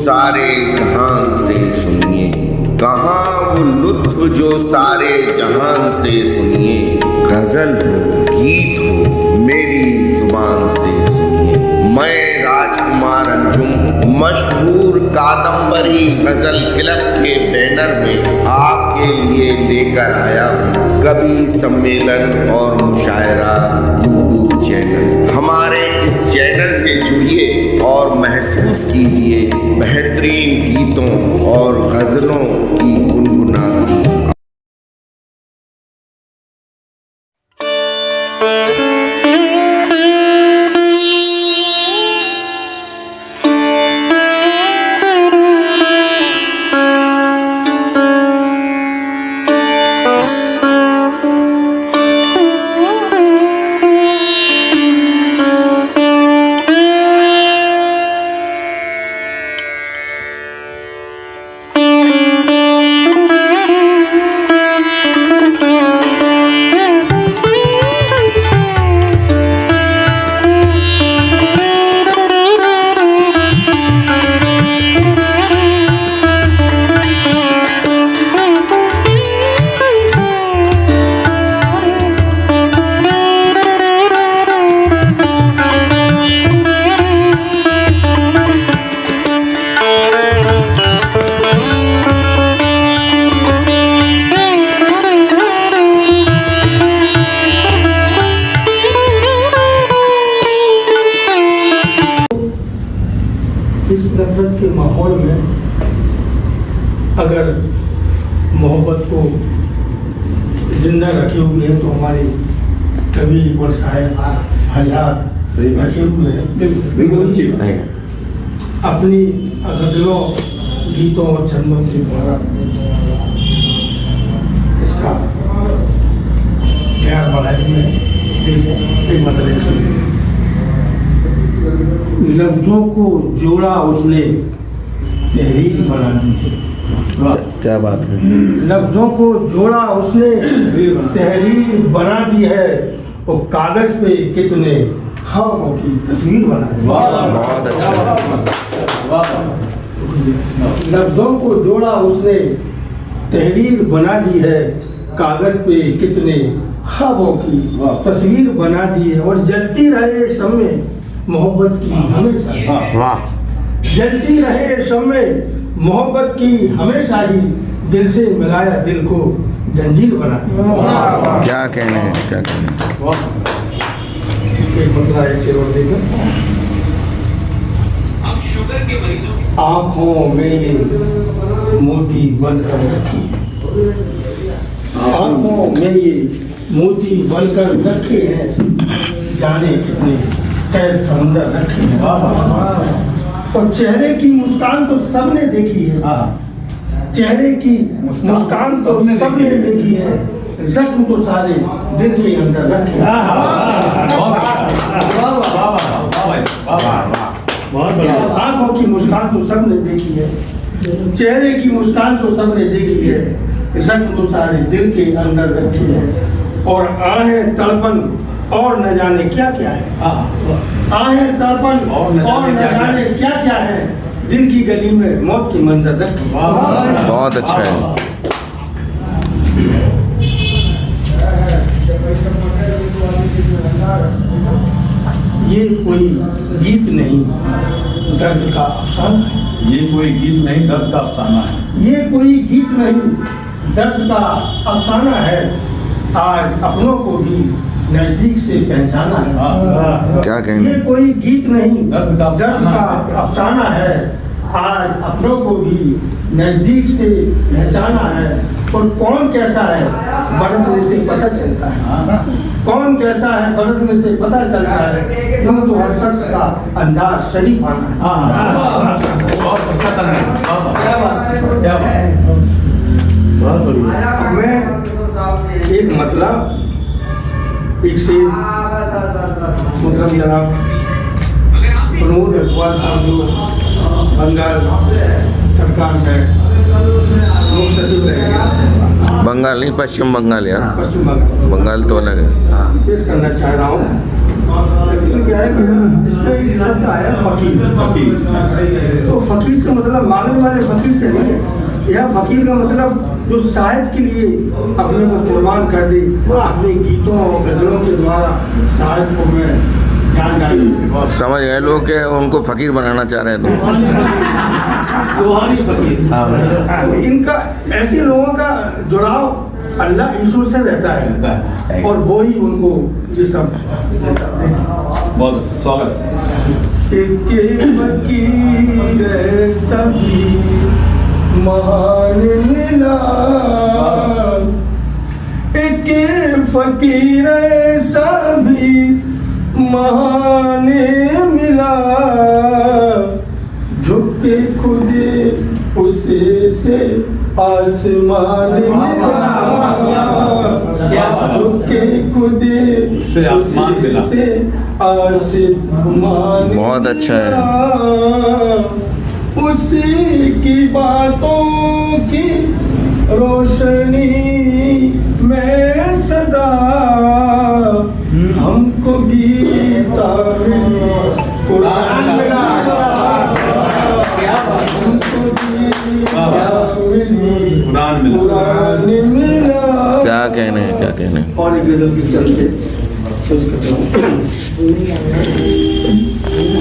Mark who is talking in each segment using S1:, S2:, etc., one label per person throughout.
S1: सारे जहान से सुनिए, कहाँ वो लुत्फ जो सारे जहान से सुनिए। गजल हो गीत हो मेरी जुबान से सुनिए। मैं राजकुमार अंजुम मशहूर कादम्बरी गजल क्लब के बैनर में आपके लिए लेकर आया हूँ कवि सम्मेलन और मुशायरा यूट्यूब चैनल। हमारे इस चैनल से जुड़िए और महसूस कीजिए बेहतरीन गीतों और गजलों की गुनगुनाती।
S2: इस नफरत के माहौल में अगर मोहब्बत को जिंदा रखे हुए हैं तो हमारे कवि और शायर हज़ार रखे हुए हैं। अपनी गजलों गीतों और छंदों के द्वारा इसका प्यार बढ़ाए हुए देखें। एक मतलब लफ्जों को जोड़ा उसने तहरीर बना दी है।
S1: क्या बात है।
S2: लफ्जों को जोड़ा उसने तहरीर बना दी है और कागज पे कितने ख्वाबों की तस्वीर बना दी है।
S1: बहुत अच्छा।
S2: लफ्जों को जोड़ा उसने तहरीर बना दी है, कागज पे कितने ख्वाबों की तस्वीर बना दी है। और जलती रहे शम्मे मोहब्बत की हमेशा, जलती रहे शम्मे मोहब्बत की हमेशा ही, दिल से मिलाया दिल को जंजीर बना दिया।
S1: क्या कहने हैं, क्या कहने हैं।
S2: एक मतलब एक शेर और देखो। आँखों में ये मोती बनकर रखी है, आँखों में ये मोती बनकर रखे हैं, जाने कितने कैद समंदर रखे हैं। और चेहरे की मुस्कान तो सबने देखी है, चेहरे की मुस्कान तो सबने देखी है, जख्म तो सारे दिल के अंदर रखे हैं। आंखों की मुस्कान तो सबने देखी है, चेहरे की मुस्कान तो सबने देखी है, जख्म तो सारे दिल के अंदर रखे हैं। और आहें तड़पन और न जाने क्या क्या है, आहें तड़पन और न जाने क्या क्या है, दिल की गली में मौत की मंजर रखी।
S1: बहुत अच्छा है।
S2: ये कोई गीत नहीं दर्द का अफसाना है,
S3: ये कोई गीत नहीं दर्द का अफसाना है,
S2: ये कोई गीत नहीं दर्द का अफसाना है। आज अपनों को भी नजदीक से पहचाना है।
S1: क्या कहने।
S2: ये कोई गीत नहीं
S3: दर्द का
S2: अफसाना है, आज अपनों को भी नजदीक से पहचाना है। और कौन कैसा है बरतने से पता चलता है, कौन कैसा है बरतने से पता चलता है, यूं तो हर शख्स का अंदाज शरीफाना है।
S3: बहुत अच्छा तरह है। क्या बात, क्या बात।
S2: अब मैं एक मतलब एक से जनाब प्रमोद अग्रवाल साहब जो बंगाल सरकार में मुख्य सचिव रहे,
S1: बंगाल नहीं, पश्चिम बंगाल यार,
S2: पश्चिम बंगाल
S1: बंगाल तो अलग है।
S2: पेश करना चाह रहा हूँ। लेकिन क्या है कि इसमें एक शब्द आया फकीर। तो फकीर से मतलब मांगने वाले फकीर से नहीं है। यह फकीर का मतलब जो साहित्य के लिए अपने को कुर्बान कर दे, अपने गीतों और गजलों के द्वारा साहित्य को मैं ध्यान डालूं।
S1: समझ गए लोग कि उनको फकीर बनाना चाह रहे हैं तुम।
S3: रूहानी फकीर।
S2: इनका ऐसे लोगों का जुड़ाव अल्लाह ईश्वर से रहता है और वो ही उनको ये सब देता है।
S3: बहुत स्वागत है।
S2: एक फकीर सभी महान मिला, एक फकीर सभी महान मिला, झुके खुद उसे से आसमान मिला, झुके खुद
S3: उससे आसमान मिला।
S2: से आसमान
S1: बहुत अच्छा है।
S2: उसी की बातों की रोशनी में सदा हमको गीता मिली, कुरान मिला, हमको गीता मिली, कुरान मिला।
S1: क्या कहने हैं, क्या कहने हैं।
S2: और एक गजल की चलते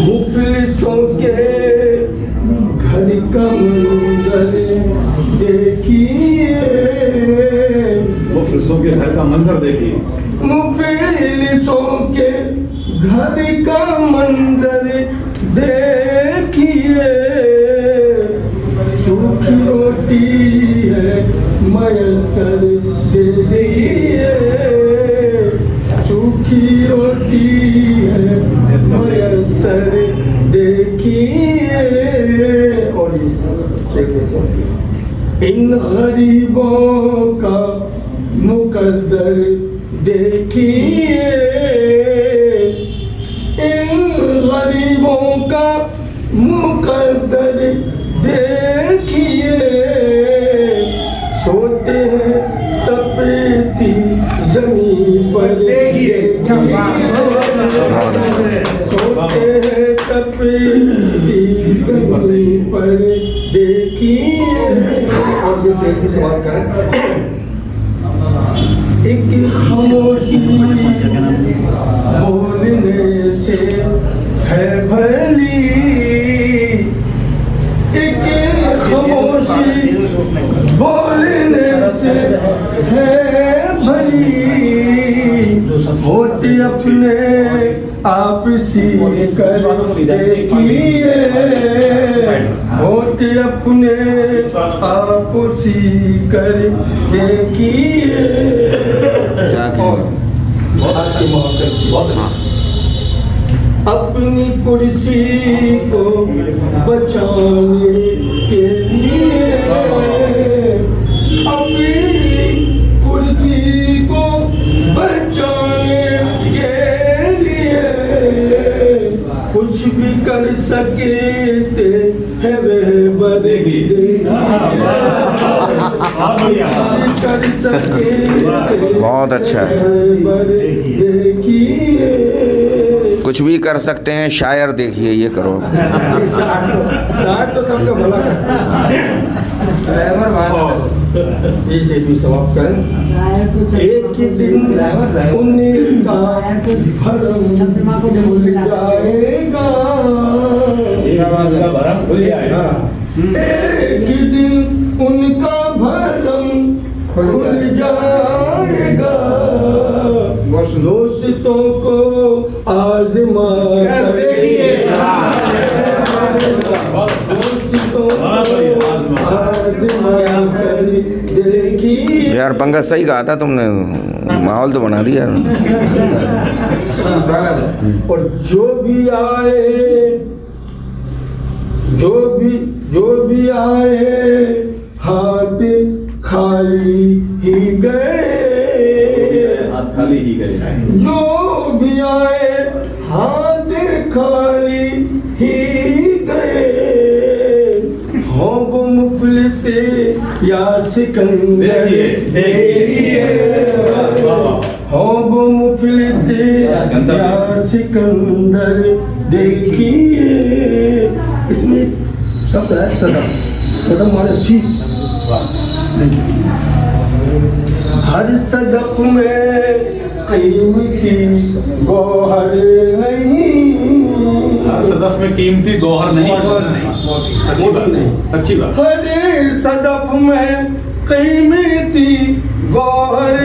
S2: मुफलिसों के घर का मंजर देखिए,
S3: मुफलिसों के घर का मंजर देखिए,
S2: मुफलिसों के घर का मंजर देखिए, सूखी रोटी है मयसर दे दिए, सूखी रोटी है मयसर देखिए। और इन गरीबों का मुकद्दर देखिए, इन गरीबों का मुकद्दर देखिए, सोते हैं तपती जमीन पर देखिए, सोते हैं तपती जमीन पर देखिए। और ये शेर की सवाल करें, एक खामोशी बोलने से है भली, एक खामोशी बोलने से है भली, होती अपने आप सी कर देखिए, होती अपने आप सी कर देखिए।
S1: क्या
S2: आज की मोहब्बत अपनी कुर्सी को बचाने के लिए, अपनी कुर्सी को बचाने के लिए कुछ भी कर सकते हैं रहबर देखिए, कर सकते
S1: बहुत अच्छा है।
S2: रहबर देखिए,
S1: कुछ भी कर सकते हैं शायर देखिए, ये करो।
S2: शायद तो सबका भला ये चीज भी समाप्त करें। एक ही दिन उनका भरम खुल जाएगा,
S3: भरम खुल जाएगा।
S2: एक ही दिन उनका भरम खुल जाएगा, दोस्तों को आजमा कर देखिए, दोस्तों को आजमा कर देखिए।
S1: यार पंकज सही कहा था तुमने, माहौल तो बना दिया।
S2: और जो भी आए, जो भी आए हाथ खाली ही गए,
S3: हाथ खाली ही गए।
S2: जो भी आए हाथ खाली ही गए, हो वो मुफलिस या सिकंदर देखिए, हौब मुफलिस यार सिकंदर देखिए। इसमें शब्द है सदम, सदम माने सीप। हर सदफ में कीमती गौहर नहीं।
S3: सदफ में कीमती गौहर नहीं।
S2: सच्ची बात नहीं,
S3: सच्ची बात।
S2: हर सदफ में कीमती गौहर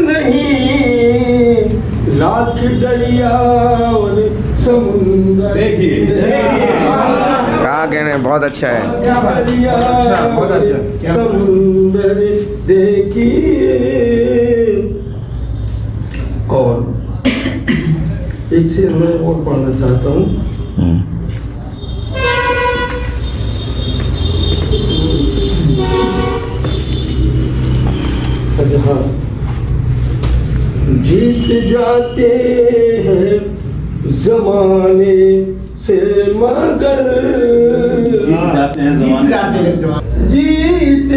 S2: नहीं। लाख दरिया और समुंदर
S3: देखिए
S1: क्या कहने, बहुत अच्छा है।
S2: दरिया
S3: बहुत अच्छा।
S2: समुंदर देखिए। और एक से मैं और पढ़ना चाहता हूँ। हाँ, जीत जाते हैं जमाने से मगर जीत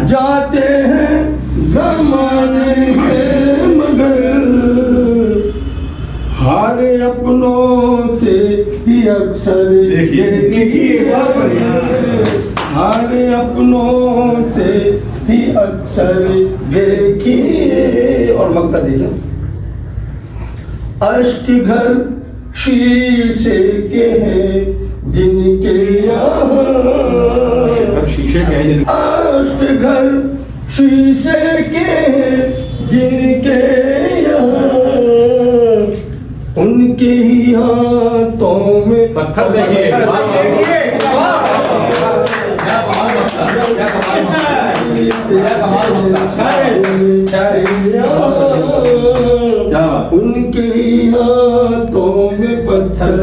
S2: जाते हैं जमाने से मगर हार अपनों से ही अक्सर देखिए। हार अपनों से ही अक्सर देखिए। और मक्ता देखिए। अश्क घर शीशे के हैं जिनके यहाँ।
S3: शीशे के हैं
S2: अश्क घर शीशे के हैं जिनके यहाँ। उनके ही हाथों में
S3: पत्थर देखिए।
S2: उनके हाथों में पत्थर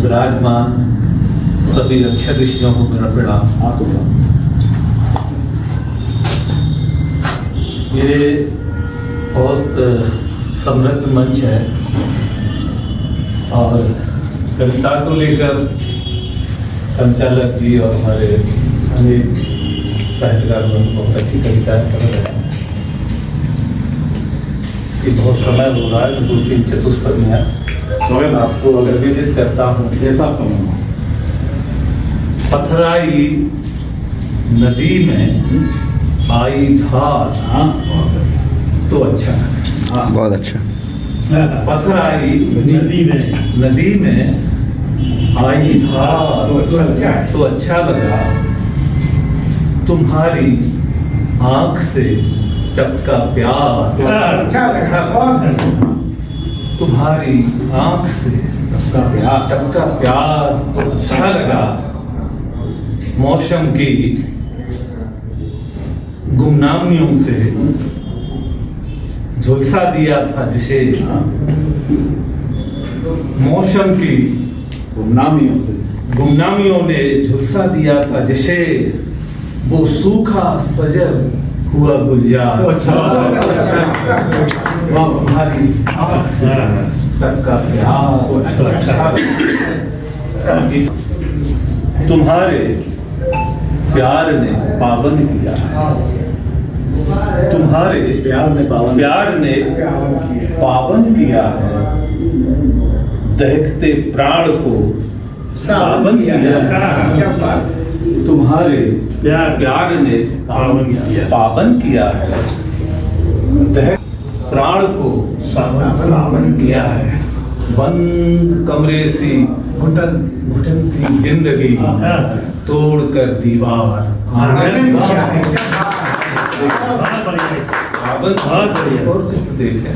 S4: विराजमान सभी रक्षा ऋषियों को मेरा प्रणाम। ये बहुत समृद्ध मंच है और कविता को लेकर संचालक जी और हमारे अनेक साहित्यकार बहुत अच्छी कविताएं पढ़ रहे हैं। कि बहुत समय हो रहा है, 2-3 चतुष्पदियाँ स्वयं आपको निवेदित करता हूँ।
S3: जैसा
S4: पथराई नदी में आई धार तो अच्छा है।
S1: बहुत अच्छा।
S4: पथराई नदी में आई धार तो अच्छा लगा। तुम्हारी आंख से टपका प्यार अच्छा लगा। तुम्हारी आंख से टपका प्यार तो अच्छा लगा। मौसम की गुमनामियों से झुलसा दिया था जिसे। मौसम की गुमनामियों ने झुलसा दिया था जिसे। वो सूखा सजर हुआ गुलजार। तुम्हारी आँख से टपका प्यार अच्छा लगा। तुम्हारे प्यार ने पावन किया। तुम्हारे प्यार ने पावन किया है। दहकते प्राण को सावन किया है। तुम्हारे प्यार ने पावन किया है। प्राण को सावन किया है। बंद कमरे सी घुटनती जिंदगी तोड़ कर दीवार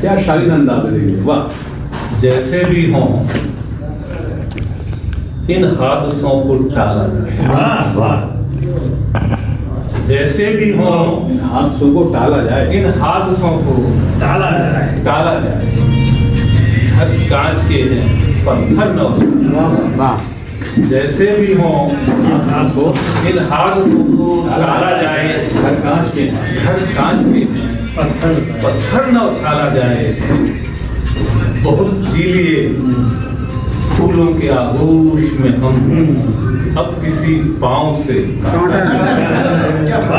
S3: क्या शालीन अंदाज है। वाह।
S4: जैसे भी हों इन हादसों को टाला जाए। जैसे भी हों
S3: हादसों को टाला जाए।
S4: इन हादसों को टाला जाए। हर कांच के हैं पत्थर न हो। जैसे भी हों इन हादसों को टाला जाए।
S3: हर कांच के
S4: पत्थर न उछाला जाए। बहुत जी लिए फूल फूलों के आगोश में हम अब किसी पांव से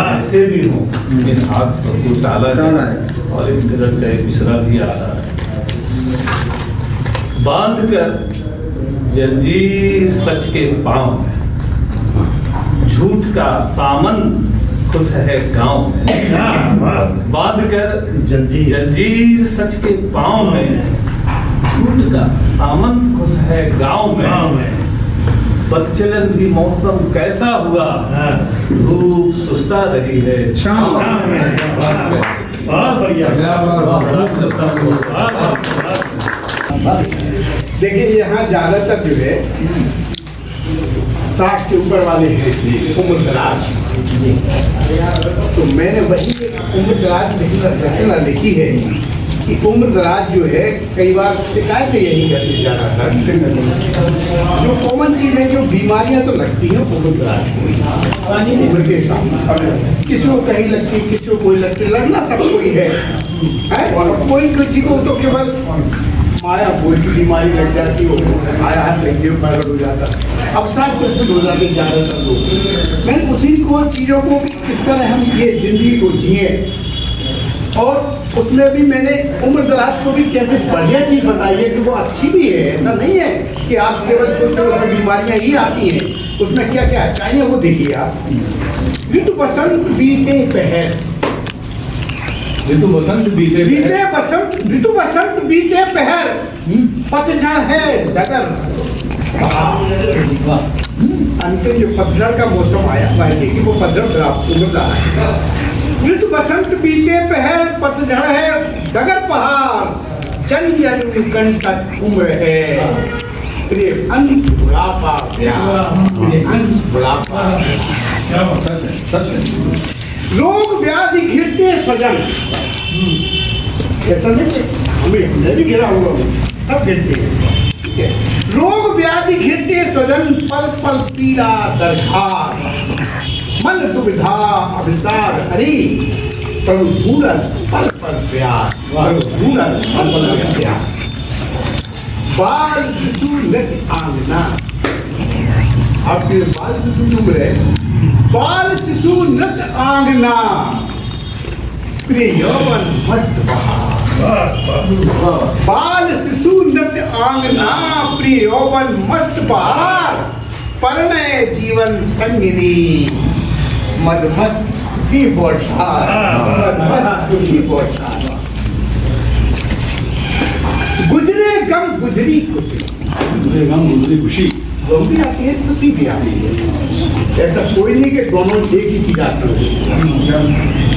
S4: ऐसे भी हो इन हादसों को टाला जाए। और एक गजल का एक मिसरा भी आ रहा है, बांध कर जंजीर सच के पांव में, झूठ का सामन खुश है गांव में। बांध कर जंजीर सच के पांव में, झूठ का सामन खुश है गांव में। बदचलन भी मौसम कैसा हुआ, धूप सुस्ता रही है
S3: शाम में।
S4: बहुत बढ़िया।
S5: देखिए यहाँ ज्यादातर जो है 60 के ऊपर वाले हैं उम्र दराज, तो मैंने वही उम्र दराज रचना लिखी है कि उम्र दराज जो है कई बार शिकायतें यही करते जा रहा था। जो कॉमन चीज़ है, जो बीमारियां तो लगती हैं उम्र दराज को उम्र के साथ, किसी को कहीं लगती, किसी को कोई लगती, लड़ना सब कोई है? कोई किसी को तो केवल माया बोल की बीमारी लग जाती हो, आया हाथ कैसे पागल हो जाता। अब 60% हो जाते ज़्यादातर लोग। मैं उसी को चीज़ों को किस तरह हम ये जिंदगी को जिए, और उसमें भी मैंने उम्र दराज को भी कैसे बढ़िया चीज़ बताई है कि वो अच्छी भी है। ऐसा नहीं है कि आप केवल सोचते हो बीमारियाँ ही आती हैं, उसमें क्या क्या चाहिए वो देखिए आप। ऋतु बसंत बीते पहर,
S4: ऋतु बसंत बीते
S5: ऋतु बसंत बीते पहर, पतझड़ है डगर। अंतिम जो पतझड़ का मौसम आया वह देखिए, वो पतझड़ आपको मिल रहा है। ऋतु बसंत बीते पहर, पतझड़ है डगर पहाड़, जन जन कंटक उम्र है, तेरे अंत बुढ़ापा प्यार, तेरे अंत बुढ़ापा
S3: सच है।
S5: रोग व्याधि घिरते स्वजन, ऐसा नहीं हमें भी घिरा हुआ हूँ, सब घिरते हैं, ठीक है। रोग व्याधि घिरते स्वजन, पल पल पीड़ा दरखार, मन दुविधा अभिसार हरि, प्रभु पूरन पल पल प्यार, प्रभु पूरन पल पल प्यार। बाल शिशु नृत्य आंगना, आपके बाल शिशु की उम्र है, बाल शिशु नृत्य आंगना, प्रिय यौवन मस्त बहार। बाल शिशु नृत्य आंगना, प्रिय यौवन मस्त बहार, परिणय जीवन संगिनी, मदमस्त खुशी बौछार, मदमस्त खुशी बौछार। गुजरे गम गुजरी खुशी,
S3: गुजरी खुशी,
S5: गम भी आती है, खुशी भी आती है। ऐसा कोई नहीं कि दोनों एक ही चीज आती है।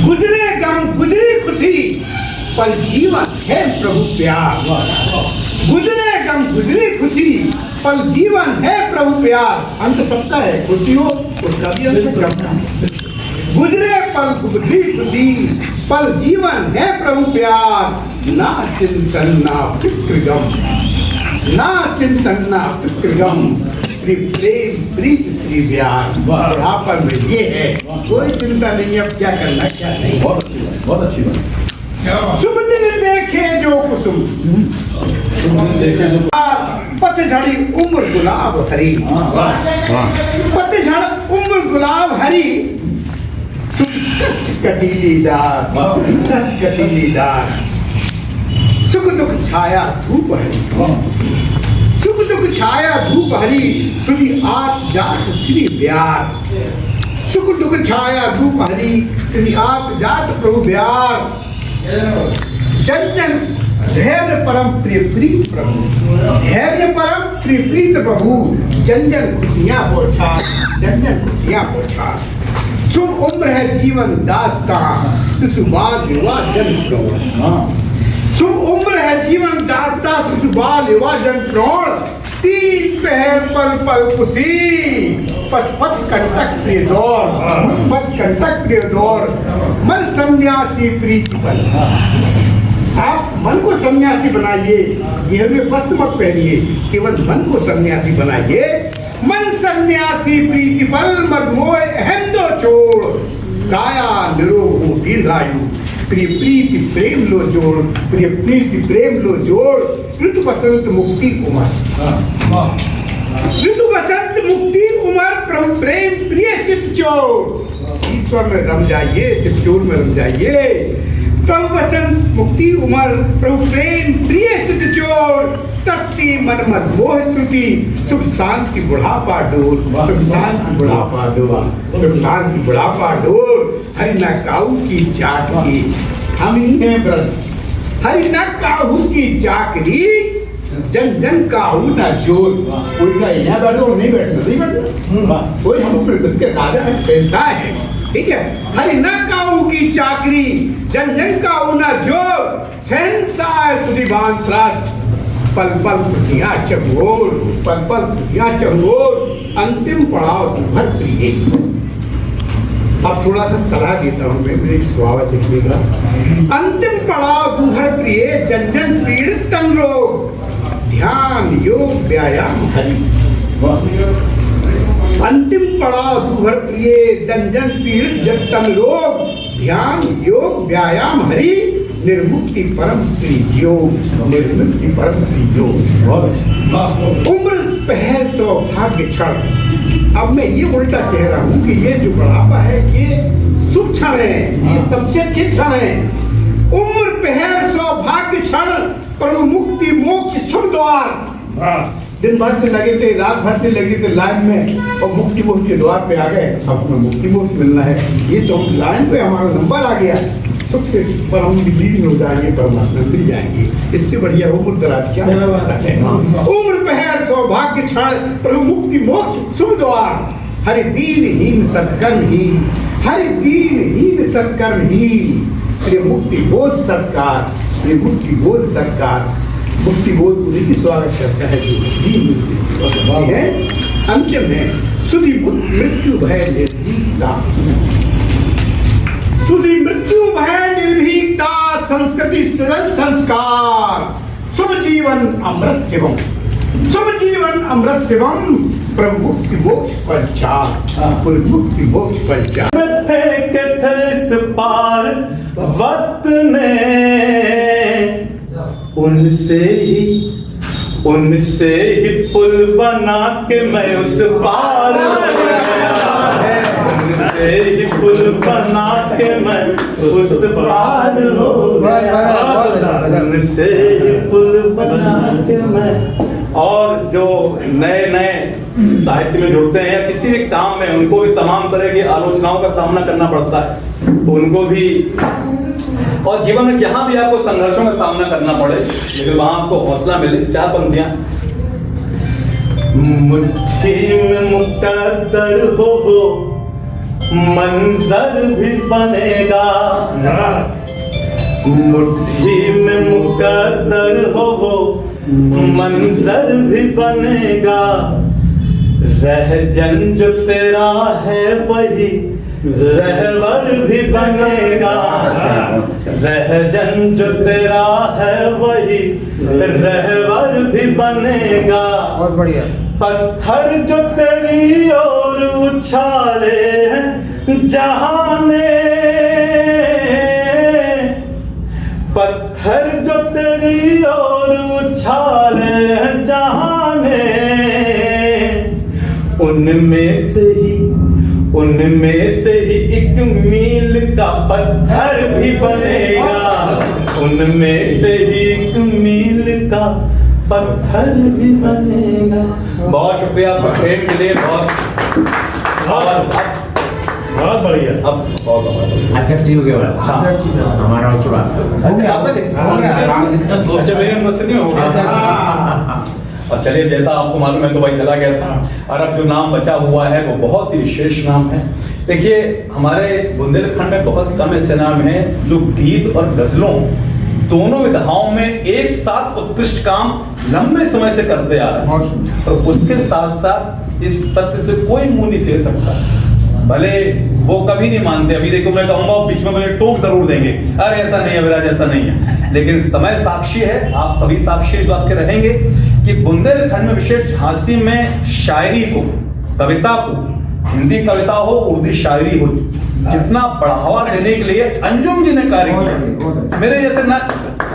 S5: गुजरे गम गुजरी खुशी, पल जीवन है प्रभु प्यार। गुजरे गम गुजरी खुशी, पल जीवन है प्रभु प्यार। अंत सबका है, खुशी हो उसका भी अंत गम है। गुजरे पल गुजरी खुशी, पल जीवन है प्रभु प्यार। ना चिंतन ना फिक्र गम, ना चिंतन ना फिक्र गम, प्रेम प्रीत श्री प्यार। बुढ़ापन में ये है, कोई चिंता नहीं है अब क्या करना क्या नहीं।
S3: बहुत अच्छी बात, बहुत अच्छी बात।
S5: शुभ दिन देखे जो कुसुम, पतझड़ी उम्र गुलाब हरी, पतझड़ उम्र गुलाब हरी, कटीलीदार कटीलीदार, सुख दुख छाया धूप हरी, सुख दुख छाया धूप हरी, सुनी आप जात श्री ब्यार। सुख दुख छाया धूप हरी, श्री आप जात प्रभु ब्यार। जन जन धैर्य परम प्रिय प्रीत प्रभु, धैर्य परम प्रिय प्रीत प्रभु, जन जन खुशियाँ बौछार, जन जन खुशियाँ बौछार। शुभ उम्र है जीवन दास्तां, शिशुबाल युवा जन प्रौढ़। शुभ उम्र है जीवन दास्तां, शिशुबाल युवा जन प्रौढ़। तीन पहर पल पल खुशी, पथ पथ कंटक प्रिय दौर, पथ कंटक प्रिय दौर। मन सन्यासी प्रीति बल, आप मन को सन्यासी बनाइए, ये वस्त्र मत पहनिए, केवल मन को सन्यासी बनाइए। मन सन्यासी प्रीति बल, मद मोह अहम दो छोड़, काया निरोग हूँ दीर्घायु, प्रिय प्रीति प्रेम लो जोड़, प्रिय प्रीति प्रेम लो जोड़, ऋतु बसंत मुक्ति कुमार, ऋतु बसंत मुक्ति कुमार, प्रभु प्रेम प्रिय चित चोर, ईश्वर में रम जाइए, चित चोर में रम जाइए। प्रभु बसंत मुक्ति उमर, प्रभु प्रेम प्रिय चित चोर, तपती मन मत मोह श्रुति, सुख शांति बुढ़ापा डोर, सुख शांति बुढ़ापा डोर, सुख शांति बुढ़ापा डोर। हरि न काऊ की चाकरी, हम ही हैं व्रत, हरि न काऊ की चाकरी, जन जन काऊ न जोर। कोई का यहाँ बैठो नहीं बैठना, नहीं बैठना, कोई हम अपने के राजा है, शहंशाह है, ठीक है। हरि न काऊ की चाकरी, जन जन काऊ न जोर, शहंशाह सुधिबान त्रास्ट, पल पल खुशियाँ चकोर, पल पल खुशियाँ चकोर, अंतिम पड़ाव तुम्हार प्रिय। अब थोड़ा सा सलाह देता हूँ मैं, मेरे स्वागत देखिएगा। अंतिम पड़ाव तुम्हार प्रिय, जन जन पीड़ित तन रोग, ध्यान योग व्यायाम हरि। अंतिम पड़ाव तुम्हार प्रिय, जन जन पीड़ित जन तन रोग, ध्यान योग व्यायाम हरि, निर्मुक्ति परम श्री योग, निर्मुक्ति परम श्री योग। उम्र पहल सौभाग्य क्षण। अब मैं ये उल्टा कह रहा हूँ कि ये जो बुढ़ापा है ये शुभ क्षण है, ये सबसे अच्छे क्षण है। उम्र पहल सौभाग्य क्षण, परम मुक्ति मोक्ष शुभ द्वार। दिन भर से लगे थे, रात भर से लगे थे लाइन में, और मुक्ति मोक्ष के द्वार पे आ गए। अब हमें मुक्ति मोक्ष मिलना है, ये तो हम लाइन पे हमारा नंबर आ गया, सुख से पर हम लीन हो जाएंगे, परमात्मा मिल जाएंगे। इससे बढ़िया उम्र दराज क्या है। उम्र पहर सौभाग्य क्षण, प्रभु मुक्ति मोक्ष शुभ द्वार। हरि दीन हीन सत्कर्म ही, हरि दीन हीन सत्कर्म ही, प्रिय मुक्ति बोध सत्कार, प्रिय मुक्ति बोध सत्कार। मुक्ति बोध उन्हीं की स्वागत करता है जो मुक्ति है। अंतिम है सुधि मृत्यु भय निर्भीकता, सुधि मृत्यु भय निर्भीकता, संस्कृति सृजन संस्कार, शुभ जीवन अमृत शिवम, शुभ जीवन अमृत शिवम, प्रभु मुक्ति मोक्ष पंचार, मुक्ति मोक्ष पंचार।
S3: फेंके थे इस पार वक्त ने, उनसे ही पुल बना के मैं उस पार गया, उनसे ही पुल बना के मैं उस पार हो गया, उनसे ही पुल बना के मैं। और जो नए नए साहित्य में जुड़ते हैं या किसी भी काम में, उनको भी तमाम तरह की आलोचनाओं का सामना करना पड़ता है, तो उनको भी, और जीवन में जहां भी आपको संघर्षों का सामना करना पड़े, लेकिन वहां आपको हौसला मिले। 4 पंक्तियां। मुट्ठी में मुकद्दर हो वो मंजर भी बनेगा, मुट्ठी में मुकद्दर हो वो मंजर भी बनेगा, रहजन जो तेरा है वही रहबर भी बनेगा, रहजन जो तेरा है वही रहबर भी बनेगा। बहुत बढ़िया। पत्थर जो तेरी ओर उछाले जहाने, पत्थर जो तेरी ओर उछाले जहाने, उनमें से ही एक मील का पत्थर भी बनेगा, उनमें से ही एक मील का पत्थर भी बनेगा। बहुत शुक्रिया, आपको प्रेम मिले, बहुत बढ़िया। अब
S6: अध्यक्ष जी हो गया, हमारा चुनाव
S3: अच्छा मेरी अनुपस्थिति में हो गया। और चलिए, जैसा आपको मालूम है तो भाई चला गया था, और अब जो नाम बचा हुआ है वो बहुत ही विशेष नाम है। देखिए, हमारे बुंदेलखंड में बहुत कम ऐसे नाम हैं जो गीत और गजलों दोनों विधाओं में एक साथ उत्कृष्ट काम लंबे समय से करते आ रहे हैं, और उसके साथ साथ इस सत्य से कोई मुंह नहीं फेर सकता, भले वो कभी नहीं मानते। अभी देखो, मैं कहूंगा बीच में मुझे टोक जरूर देंगे, अरे ऐसा नहीं है विराज, ऐसा नहीं है, लेकिन समय साक्षी है, आप सभी साक्षी इस बात के रहेंगे कि बुंदेलखंड में, विशेष झांसी में शायरी को, कविता को, हिंदी कविता हो, उर्दू शायरी हो, जितना बढ़ावा देने के लिए अंजुम जी ने कार्य किया। मेरे जैसे ना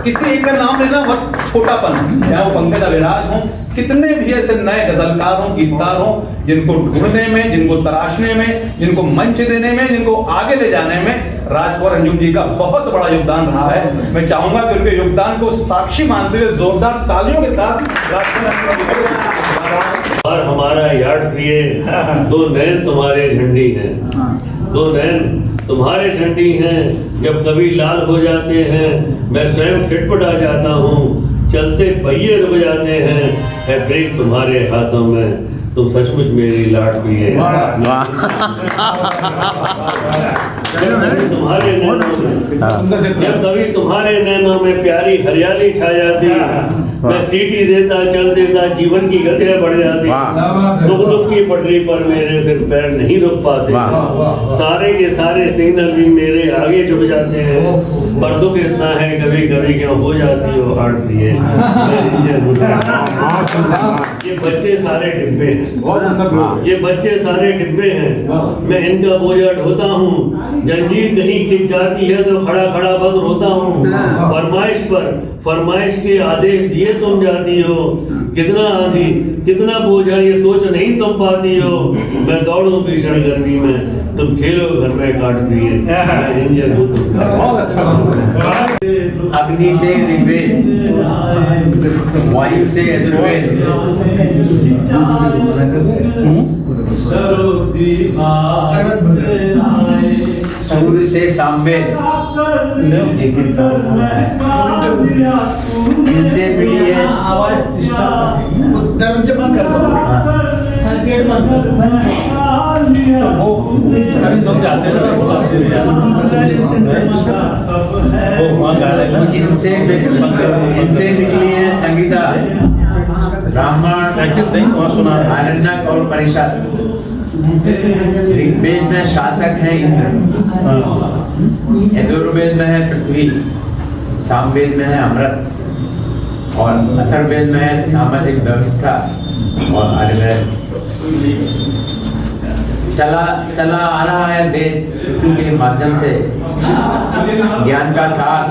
S3: किसी एक का नाम लेना बहुत छोटापन है, चाहे वो पंकज अभिराज हो, कितने भी ऐसे नए गजलकार हो, गीतकार हो, जिनको ढूंढने में, जिनको तराशने में, जिनको मंच देने में, जिनको आगे ले जाने में राजकुमार अंजुम जी का बहुत बड़ा योगदान रहा है। मैं चाहूंगा कि उनके योगदान को साक्षी मानते हुए जोरदार तालियों के साथ राजकुमार अंजुम जी को
S7: और हमारा यार्ड प्रिय दो नैन तुम्हारे झंडी हैं, दो नैन तुम्हारे झंडी हैं। जब कभी लाल हो जाते हैं मैं स्वयं सिटपटा जाता हूँ, चलते पहिए रुक जाते हैं, है ब्रेक तुम्हारे हाथों में, तुम सचमुच मेरी लाडली है। तुम्हारे नैनों में, जब कभी तुम्हारे नैनों में प्यारी हरियाली छा जाती, मैं सीटी देता चल देता, जीवन की गतियां बढ़ जाती, दुख दुख की पटरी पर मेरे फिर पैर नहीं रुक पाते, सारे के सारे सिग्नल भी मेरे आगे झुक जाते हैं, पर दुख इतना है कभी कभी क्यों हो जाती हो हार्ट दिए। ये बच्चे सारे डिब्बे हैं, ये बच्चे सारे डिब्बे हैं, मैं इनका बोझा ढोता हूँ, जंजीर कहीं खिंच जाती है तो खड़ा खड़ा बस रोता हूँ, फरमाइश पर फरमाइश के आदेश दिए तुम जाती हो, कितना आंधी कितना बोझा ये सोच नहीं तुम पाती हो, मैं दौड़ूं भीषण गर्मी में, तुम खेलो घर में काटती है, मैं इंजन हूँ तुम।
S6: अग्नि से ऋग्वेद, वायु से यजुर्वेद, सूर्य से सामवेद, इनसे मिली है इनसे निकली है संगीता, ब्राह्मण, आरण्यक और परिषद। ऋग्वेद में शासक है इंद्र, यजुर्वेद में है पृथ्वी, सामवेद में है अमृत, और अथर्ववेद में है सामाजिक व्यवस्था, और आयुर्वेद चला आ रहा है वेद श्रुति के माध्यम से ज्ञान का सार,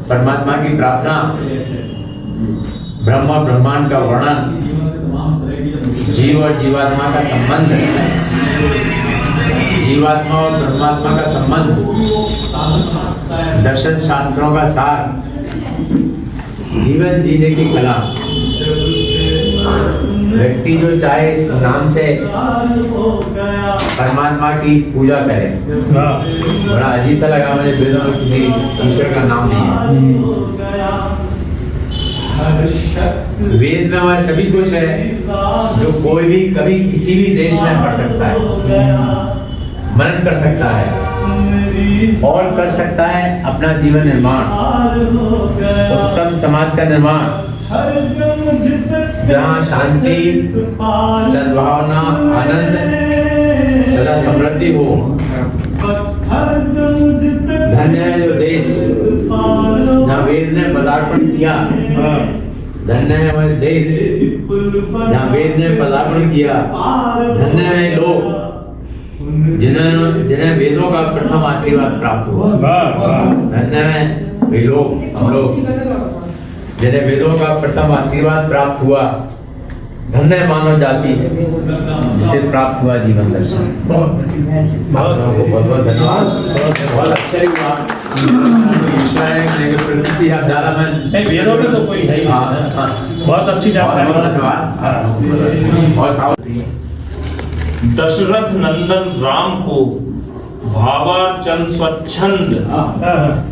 S6: परमात्मा की प्रार्थना, ब्रह्म ब्रह्मांड का वर्णन, जीव और जीवात्मा का संबंध, जीवात्मा और परमात्मा का संबंध, दर्शन शास्त्रों का सार, जीवन जीने की कला। व्यक्ति जो चाहे इस नाम से परमात्मा की पूजा करे। बड़ा अजीब सा लगा मुझे, वेदों में किसी ईश्वर का नाम नहीं है। वेद में वह सभी कुछ है जो कोई भी कभी किसी भी देश में पढ़ सकता है, मनन कर सकता है और कर सकता है अपना जीवन निर्माण, उत्तम समाज का निर्माण, जहाँ शांति, सद्भावना, आनंद तथा समृद्धि हो। धन्य है जो देश जहाँ वेद ने पदार्पण किया, धन्य है वह देश जहाँ वेद ने पदार्पण किया, धन्य है लोग जिन्हें वेदों का प्रथम आशीर्वाद प्राप्त हुआ, धन्य है वे लोग, हम लोग जिन्हें वेदों का प्रथम आशीर्वाद प्राप्त हुआ, धन्य मानव जाति जिसे प्राप्त हुआ जीवन दर्शन। बहुत बहुत धन्यवाद, बहुत अच्छा ही हुआ।
S4: वेदों में तो कोई है ही नहीं। बहुत अच्छी जानकारी,
S6: धन्यवाद। और
S8: दशरथ नंदन राम को भावार्चन स्वच्छंद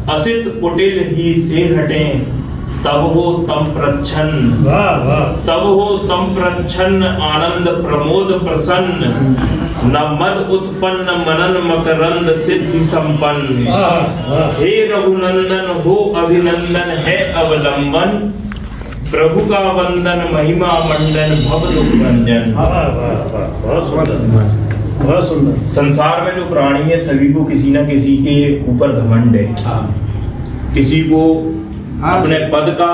S8: असित कुटिल ही से हटे, तब हो तम प्रच्छन्न, तब हो तम प्रच्छन्न आनंद प्रमोद प्रसन्न, न मद उत्पन्न मनन मकरंद सिद्धि संपन्न। हे रघुनंदन हो अभिनंदन है अवलंबन, प्रभु का वंदन महिमा मंडन भव दुख भंजन।
S4: बहुत सुंदर।
S8: संसार में जो प्राणी है सभी को किसी न किसी के ऊपर घमंड है, किसी को अपने पद का,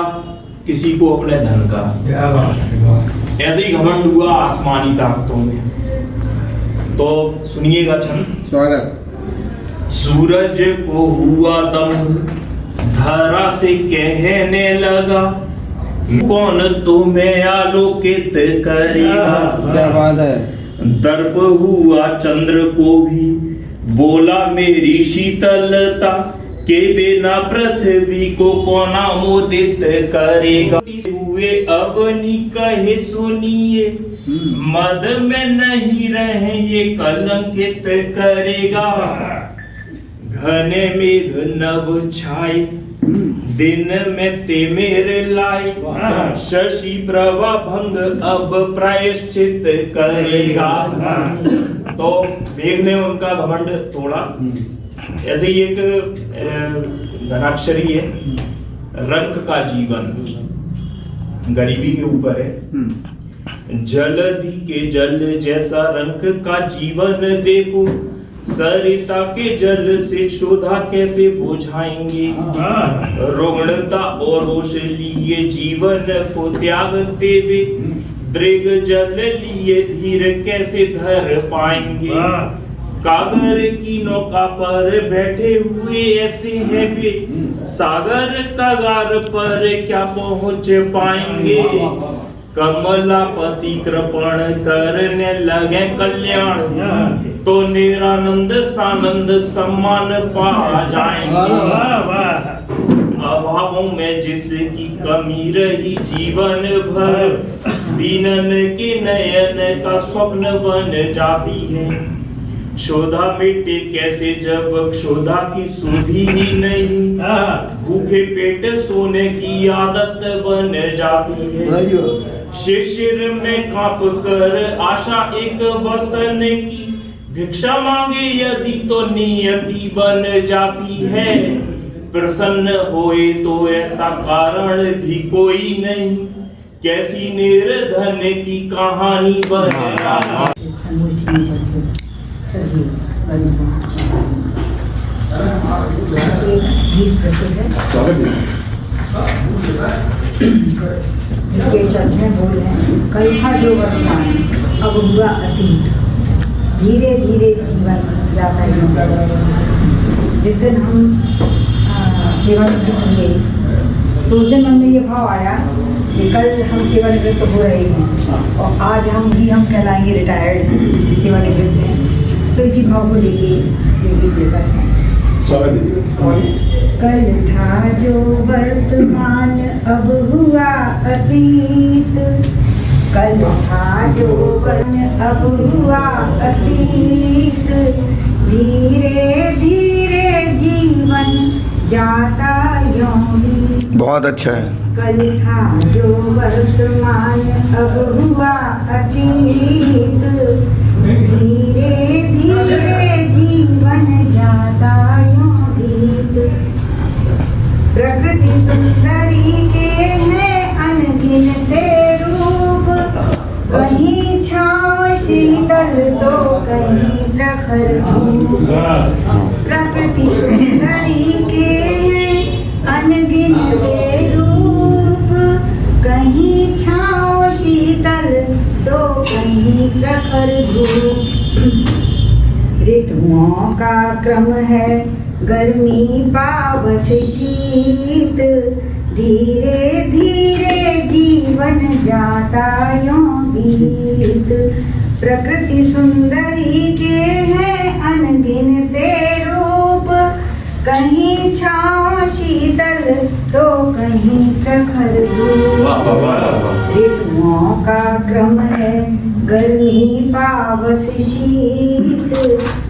S8: किसी को अपने धन का। ऐसे ही घमंड हुआ आसमानी ताकतों में। तो सुनिएगा छंद। स्वागत। सूरज को हुआ दम, धरा से कहने लगा, कौन तुम्हें आलोकित करेगा। क्या बात है। दर्प हुआ चंद्र को भी, बोला मेरी शीतलता, के बिना पृथ्वी को कौन आमोदित करेगा। हुए अवनी कहे सुनिए, मद में नहीं रहे ये कलंकित करेगा। घने मेघ नभ छाए, दिन में ते मेरे लाए, शशि प्रभा भंग अब प्रायश्चित करेगा। तो मेघ ने उनका घमंड तोड़ा। ऐसे ही एक घनाक्षरी है, रंक का जीवन गरीबी के ऊपर है। जलधि के जल जैसा रंक का जीवन देखो, सरिता के जल से क्षुधा कैसे बुझाएंगे। रुग्णता और रोष लिए जीवन को त्यागते वे, दृग जल लिए धीर कैसे धर पाएंगे। कागर की नौका पर बैठे हुए ऐसे हैं वे, सागर कगार पर क्या पहुंच पाएंगे। कमलापति कृपण करने लगे कल्याण, तो निरानंद सानंद सम्मान पा जाएंगे। अभावों में जिसकी कमी रही जीवन भर, दीनन के नयन का स्वप्न बन जाती है। क्षुधा मिटे कैसे जब क्षुधा की सुधि ही नहीं, भूखे पेट सोने की आदत बन जाती है। शिशिर में कांप कर आशा एक वसन की, भिक्षा मांगे यदि तो नियति बन जाती है। प्रसन्न होए तो ऐसा कारण भी कोई नहीं, कैसी निर्धन की कहानी बन जाती।
S9: जिसके शब्द में बोल रहे हैं, कल था जो वर्तमान अब हुआ अतीत, धीरे धीरे जीवन जाता है। जिस दिन हम सेवानिवृत्त हुए तो उस दिन मन में ये भाव आया कि कल हम सेवानिवृत्त हो रहे हैं और आज हम कहलाएंगे रिटायर्ड सेवानिवृत्त हैं। तो इसी भाव को लेके हैं। कल था जो वर्तमान अब हुआ अतीत, कल था जो वर्तमान अब हुआ अतीत, धीरे धीरे जीवन जाता यूं ही।
S1: बहुत अच्छा है।
S9: कल था जो वर्तमान अब हुआ अतीत, धीरे धीरे जीवन जाता यूं बीत। प्रकृति सुंदरी के हैं अनगिनते रूप, कहीं छाँव शीतल तो कहीं प्रखर धूप। प्रकृति सुंदरी के हैं अनगिनते रूप, कहीं छाँव शीतल तो कहीं प्रखर धूप। ऋतुओं का क्रम है गर्मी पावस शीत, धीरे धीरे जीवन जाता यूं बीत। प्रकृति सुंदरी के हैं अनगिनते रूप, कहीं छाँव शीतल तो कहीं प्रखर धूप। ऋतुओं का क्रम है गर्मी पावस शीत,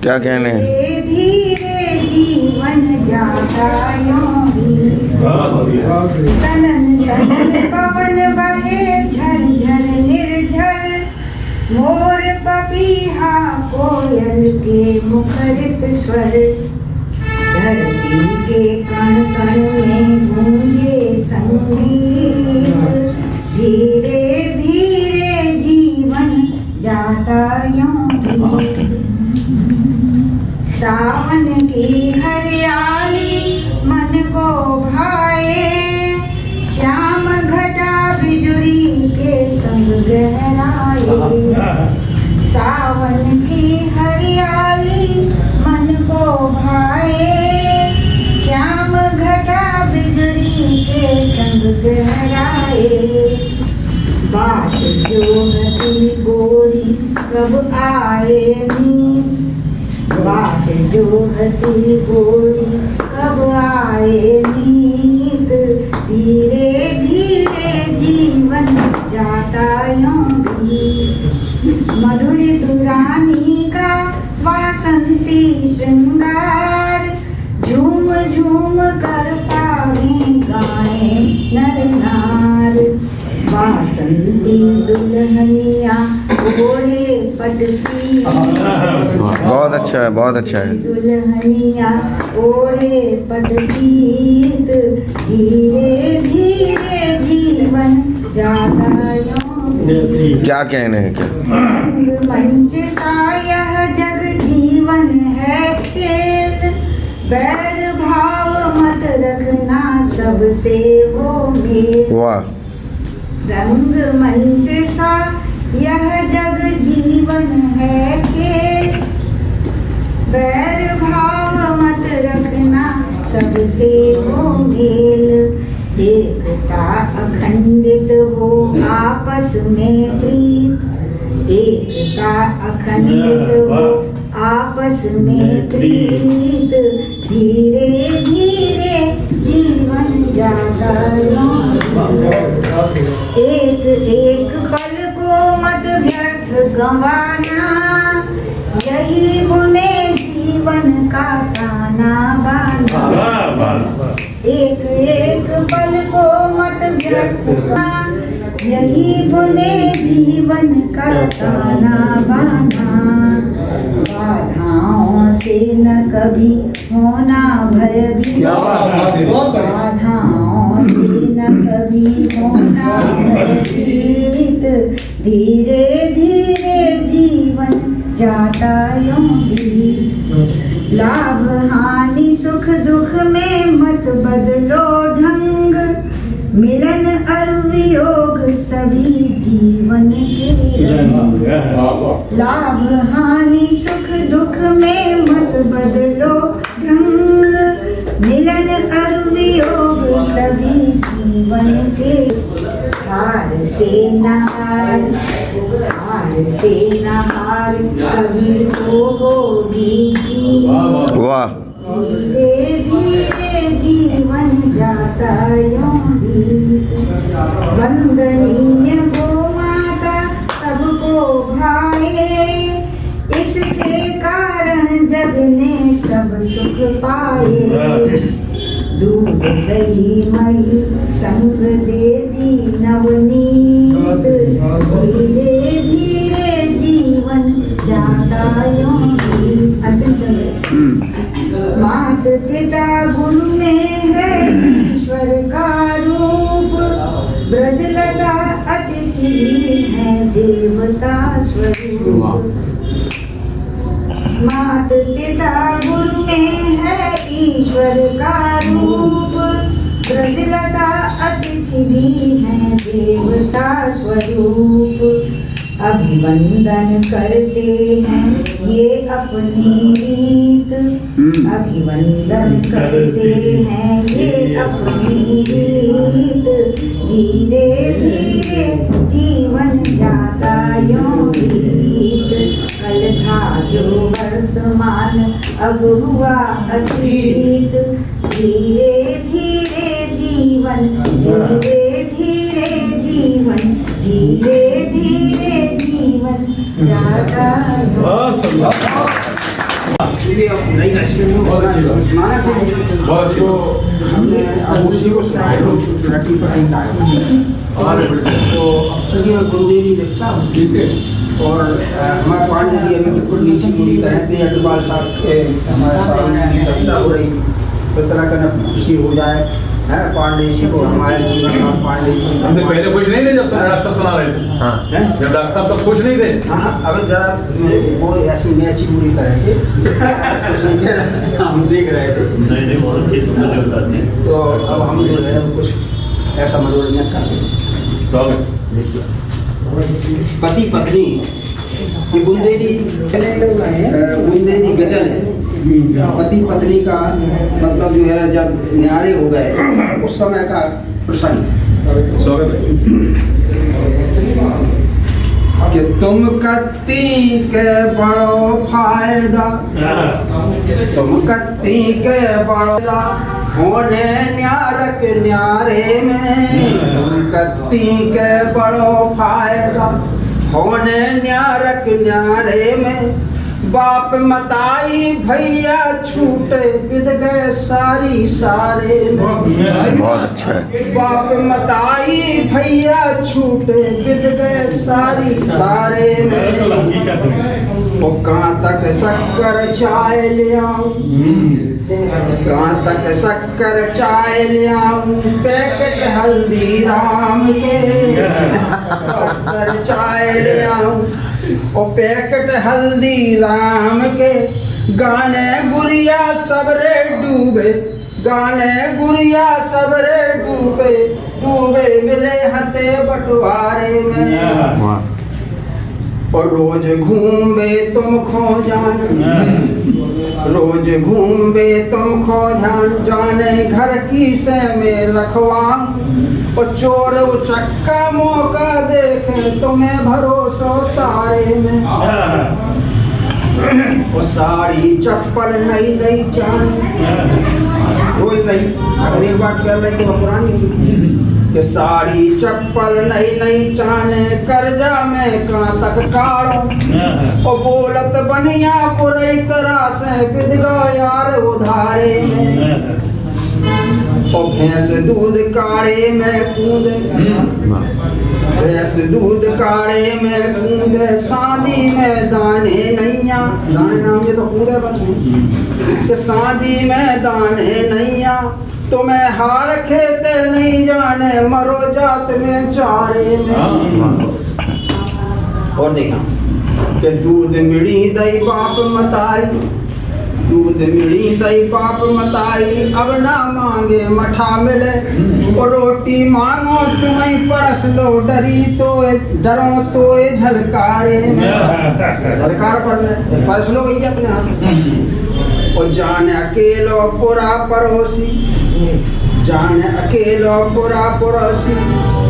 S1: क्या कहने हैं?
S9: धीरे धीरे जीवन जाता यूं ही। सनन सनन पवन बहे झरझर निर्झर, मोर पपीहा कोयल के मुखरित स्वर। धरती के कण कण में गूंजे संगीत, धीरे धीरे जीवन जाता यूं ही। सावन की हरियाली मन को भाए, श्याम घटा बिजुरी के संग गहराए। सावन की बाट जोहती गोरी कब आएगी, बाट जोहती गोरी कब आएगी, धीरे धीरे जीवन जाता यूं भी, मधुर दुरानी का वासंती श्रृंगार, झूम झूम कर पावे गाए नर नार, वासंती दुल्हनिया ओढ़े पटकी,
S1: बहुत अच्छा है, बहुत अच्छा है।
S9: दुल्हनिया ओढ़े पटकीत, धीरे धीरे जीवन जाता यूं भी,
S1: क्या कहने हैं क्या?
S9: मंच सा यह जग जीवन है खेल, बैर भाव मत रखना सबसे हो मेल,
S1: वाह,
S9: रंग मंच सा यह जग जीवन है खेल, बैर भाव मत रखना सबसे हो मेल, एकता अखंडित हो आपस में प्रीत, एकता अखंडित हो आपस में प्रीत, धीरे धीरे जीवन जाता एक एक पल को मत व्यर्थ गंवाना, यही बुने जीवन का ताना बाना, एक एक पल को मत व्यर्थ गंवाना, यही बुने जीवन का ताना बाना, बाधाओं से न कभी होना भयभीत, बाधाओं से न कभी होना भयभीत, धीरे धीरे जीवन जाता यूं भी, लाभ हानि सुख दुख में मत बदलो ढंग, मिलन और वियोग सभी जीवन के रंग, लाभ हानि सुख दुख में मत बदलो ढंग, मिलन और वियोग सभी जीवन के, हार से न हार, हार से न हार कभी तो होगी जीत,
S1: वाह,
S9: धीरे धीरे जीवन जाता यूं भी, वंदनीय गो माता सबको भाए, इसके कारण जग ने सब सुख पाए, दूध दही मही संग देती नवनीत, धीरे धीरे जीवन जाता यूं भी, मात पिता गुरु में है ईश्वर का रूप, ब्रजलता अतिथि भी है देवता स्वरूप, मात पिता गुरु में है ईश्वर का रूप, ब्रजलता अतिथि भी है देवता स्वरूप, अभिवंदन करते हैं ये अपनी रीत, अभिवंदन करते हैं ये अपनी रीत, धीरे धीरे जीवन जाता यूं बीत, कल था जो वर्तमान अब हुआ अतीत, धीरे धीरे जीवन, धीरे धीरे जीवन, धीरे धीरे जीवन जाता
S5: सुनाना चाहिए, तो हमने अब उसी को सुनाया रटी पटी और तो अब गुरुदेवी देखता हूँ, ठीक है, और हमारे पांडे जी अभी बिल्कुल नीचे मुड़ी रहते हैं, अग्रवाल साहब के हमारे सामने कविता हो रही, तो तरह का खुशी हो जाए है पांडे जी को, हमारे जीवन में पांडे जी
S3: हमने पहले कुछ नहीं थे जब डॉक्टर साहब सुना रहे थे,
S6: हाँ,
S3: जब डॉक्टर साहब तक कुछ नहीं थे,
S5: हाँ, अब जरा वो ऐसी नेची बुरी करेंगे हम देख रहे थे,
S7: नहीं बहुत अच्छी सुंदर बताते हैं,
S5: तो अब हम जो है कुछ ऐसा मनोरंजन करते हैं। पति पत्नी ये बुंदेली गजल है, पति पत्नी का मतलब जो है जब न्यारे हो गए उस समय का प्रसंग।
S2: तुम कत्ती के बड़ो फायदा, तुम कत्ती के बड़ा होने न्यारक न्यारे में, तुम कत्ती के बड़ो फायदा होने न्यारक न्यारे में। बाप मताई भैया छूटे बिद गए सारी सारे में।
S1: बहुत अच्छा है।
S2: बाप मताई भैया छूटे बिद गए सारी सारे में। वो कहाँ तक शक्कर चाय ले आऊं, कहाँ तक शक्कर चाय ले आऊं, पैकेट हल्दीराम के शक्कर चाय ले आऊं, ओ पैकेट हल्दीराम के। गाने गुड़िया सबरे डूबे, गाने गुड़िया सबरे डूबे, डूबे मिले हते बंटवारे में। और रोज घूमे तुम खो जान, रोज घूमे तुम खो जाने घर की से में रखवा। और चोर उचक्का मौका देखे तुम्हें भरोसा तारे में। और साड़ी चप्पल नई नई चांदी, रोज नई, अगली बात कर रही तो पुरानी कि साड़ी चप्पल नई नई चाने, कर्जा में कहाँ तक काढ़ो। और बोलत बनिया पूरी तरह से बिद गो यार उधारे में। और भैंस दूध काढ़े में कूदे, भैंस दूध काढ़े में कूदे, शादी में दाने नैया, दाने नाम ये तो कूदे बता कि शादी में दाने नैया। तुम्हें हार खेते नहीं जाने, मरो जात में चारे में। और देखा कि दूध मिड़ी दई बाप मताई, दूध मिड़ी दई बाप मताई, अब ना मांगे मठा मिले। और रोटी मांगो तुम्हें परस लो, डरी तो डरो तो झलकारे में। झलकार पर परस लो भैया अपने हाथ। और जाने अकेलो पूरा पड़ोसी, जाने अकेलो पूरा पड़ोसी,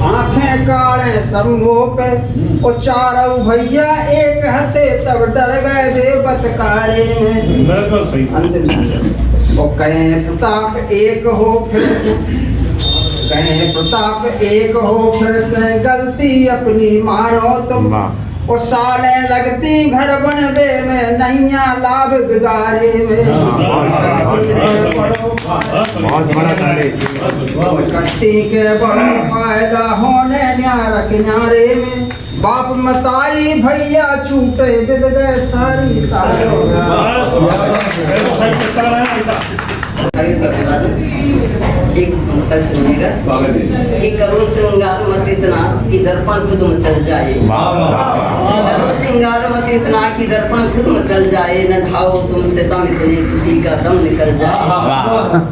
S2: आंखें काढ़े सब मुँह पे। और चारों भैया एक हते तब डर गए वे बतकारे में। अंतिम और कहें प्रताप एक हो फिर से, कहें प्रताप एक हो फिर से, गलती अपनी मानो तुम। और साले लगती घर बनवे में, नैया लाभ बिगारे में। कत्ती के बड़ो फायदा होने न्यारक न्यारे में। बाप मताई भैया छूटे बिद गए सारी सारे।
S10: एक तक सुनिएगा कि करो श्रृंगार मत इतना कि दर्पण खुद मचल जाए। करो श्रृंगार मत इतना कि दर्पण खुद मचल जाए। न ढाओ तुमसे दम इतने किसी का दम निकल जाए।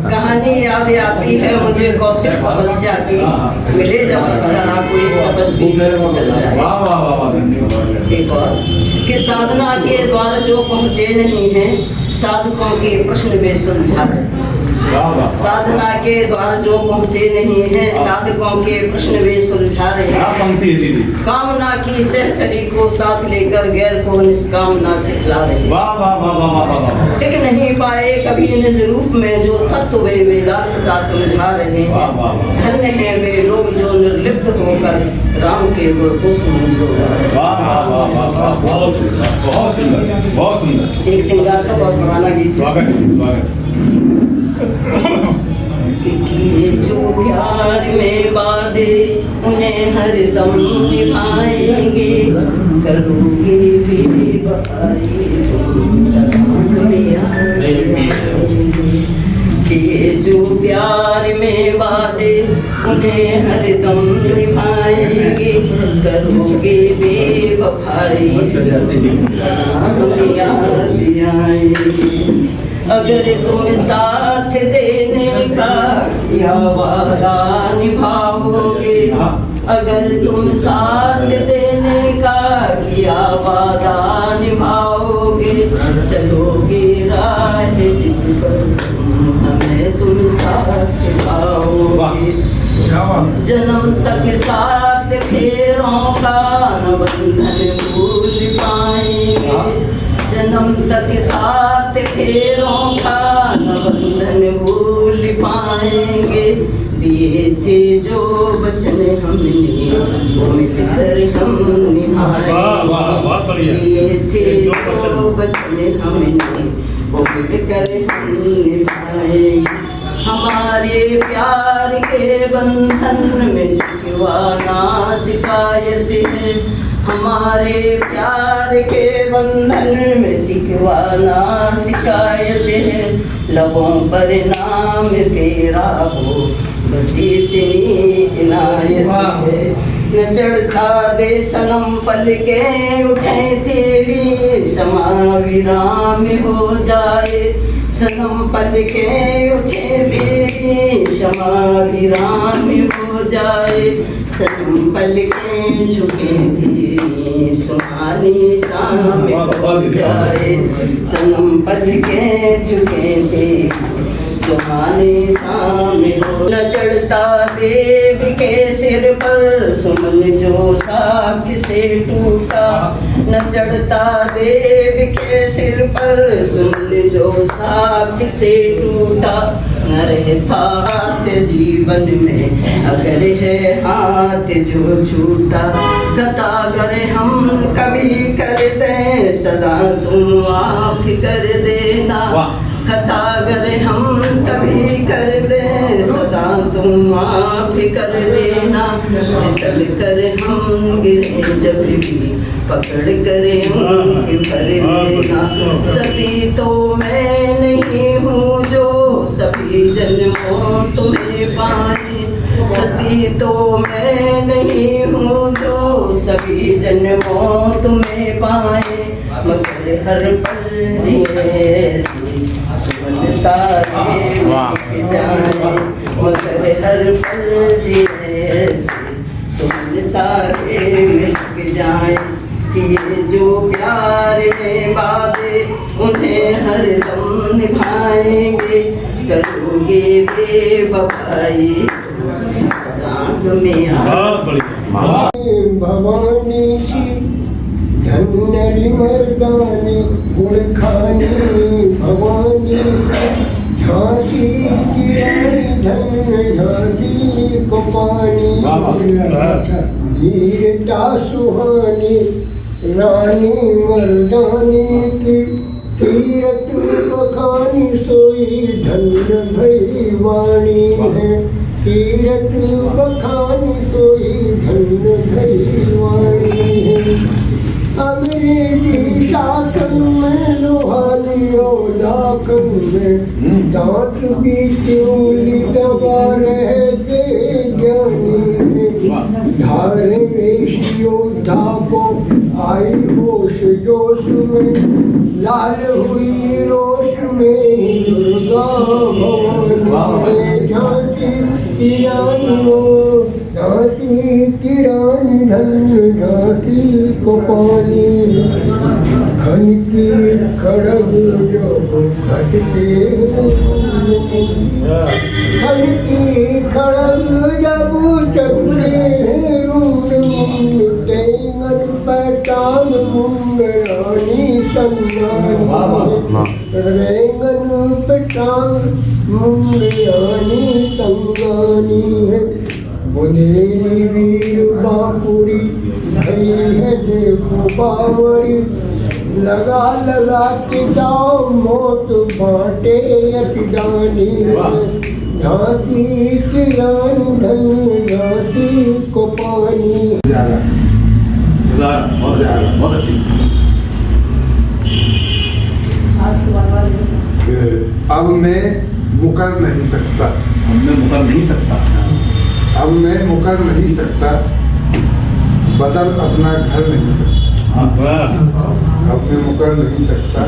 S10: कहानी याद आती है मुझे कौशिक तपस्या की, मिले जब जरा कोई तपस्वी फिसल जाए। एक और कि साधना के द्वार जो पहुँचे नहीं हैं, साधकों के प्रश्न में सुलझा रहे। साधना के द्वार जो पहुँचे नहीं हैं, साधकों के प्रश्न वे सुलझा रहे। कामना की सहचरी को साथ लेकर गैर को निष्कामना सिखला रहे। टिक नहीं पाए कभी निज रूप में, जो तत्व वे वेदांत का समझा रहे हैं। धन्य हैं वे लोग जो निर्लिप्त होकर राम के गुण को समझ लो।
S3: बहुत सुंदर।
S10: एक श्रृंगार का बहुत पुराना गीत। कि जो प्यार में वादे उन्हें हरदम निभाएंगे, करोगे भी बेवफाई तुम सलाम में आएंगे। कि जो प्यार में वादे उन्हें हरदम निभाएंगे, करोगे बेवफाई सलाम में आएंगे। अगर तुम साथ देने का किया वादा निभाओगे, अगर तुम साथ देने का किया वादा निभाओगे, चलोगे राह जिस पर हमें तुम साथ पाओगे। जन्म तक साथ फेर पैरों का न बंधन भूल पाएंगे, जन्म तक साथ फेरों का न बंधन भूल पाएंगे। दिए थे जो वचन हमने वो मिलकर हम निभाएंगे, दिए थे जो वचन हमने वो मिलकर हम निभाएंगे। हमारे प्यार के बंधन में शिकवा ना शिकायत है, हमारे प्यार के बंधन में शिकवा ना शिकायत है। लबों पर नाम तेरा हो बस इतनी इनायत है। न चढ़ता दे सनम पल के उठे तेरी समा विराम हो जाए, सनम पल के उठे तेरी क्षमा विराम हो जाए। सनम पल के झुके तेरी सुहानी शाम हो जाए, सनम पल के झुके तेरी सुहानी शाम हो। न चढ़ता देव के सिर पर सुमन जो साख से टूटा, न चढ़ता देव के सिर पर सुमन जो साख से टूटा। न रहता हाथ जीवन में अगर है हाथ जो छूटा, कथा अगर हम कभी कर दें सदा तुम आप कर देना, खता अगर हम कभी कर दे सदा तुम माफ कर देना। फिसल कर हम गिरे जब भी पकड़ कर हम भर लेना। सती तो मैं नहीं हूँ जो सभी जन्मों तुम्हें पाए, सती तो मैं नहीं हूँ जो सभी जन्मों तुम्हें पाए। मगर हर पल जिए सुमन सारे मिट जाए, मगर हर पल जिए सुमन सारे मिट जाए। कि ये जो प्यार है वादे उन्हें हर दम निभाएंगे, करोगे बेवफाई
S5: भवानी सी धन्यरी मर्दानी गुणखानी भवानी, झांसी की रानी धन्य झांसी को पानी, वीरता सुहानी रानी मर्दानी की, तीरथ बखानी सोई धन्य भैवानी है, तीरथ बखानी सोई धन्य भैवानी है। अंग्रेजी शासन में लोहालियों लाखन में दांत बीच उंगली दबा रहे थे ज्ञानी है। धारे रेशियों धापो आई होश जोश में, लाल हुई रोश में दुर्गा भवानी में। झांसी की रानी हो झांसी की रानी धन्य झांसी को पानी, खन की खड़ग जब घटके, खन की खड़ग जब चढ़ते रूड मुंड तेंगन पहचान मुंड रानी संगानी, रेंगन पहचान मुंड रानी संगानी है। बुंदेली वीर बापुरी भई है देखो बावरी, लगा लगा के जाओ मौत बांटे अटदानी, झांसी की रानी धन्य झांसी को पानी।
S3: बहुत अच्छी।
S11: अब मैं मुकर नहीं सकता,
S3: अब मैं मुकर नहीं सकता,
S11: अब मैं मुकर नहीं सकता, बदल अपना घर नहीं सकता। अब मैं मुकर नहीं सकता,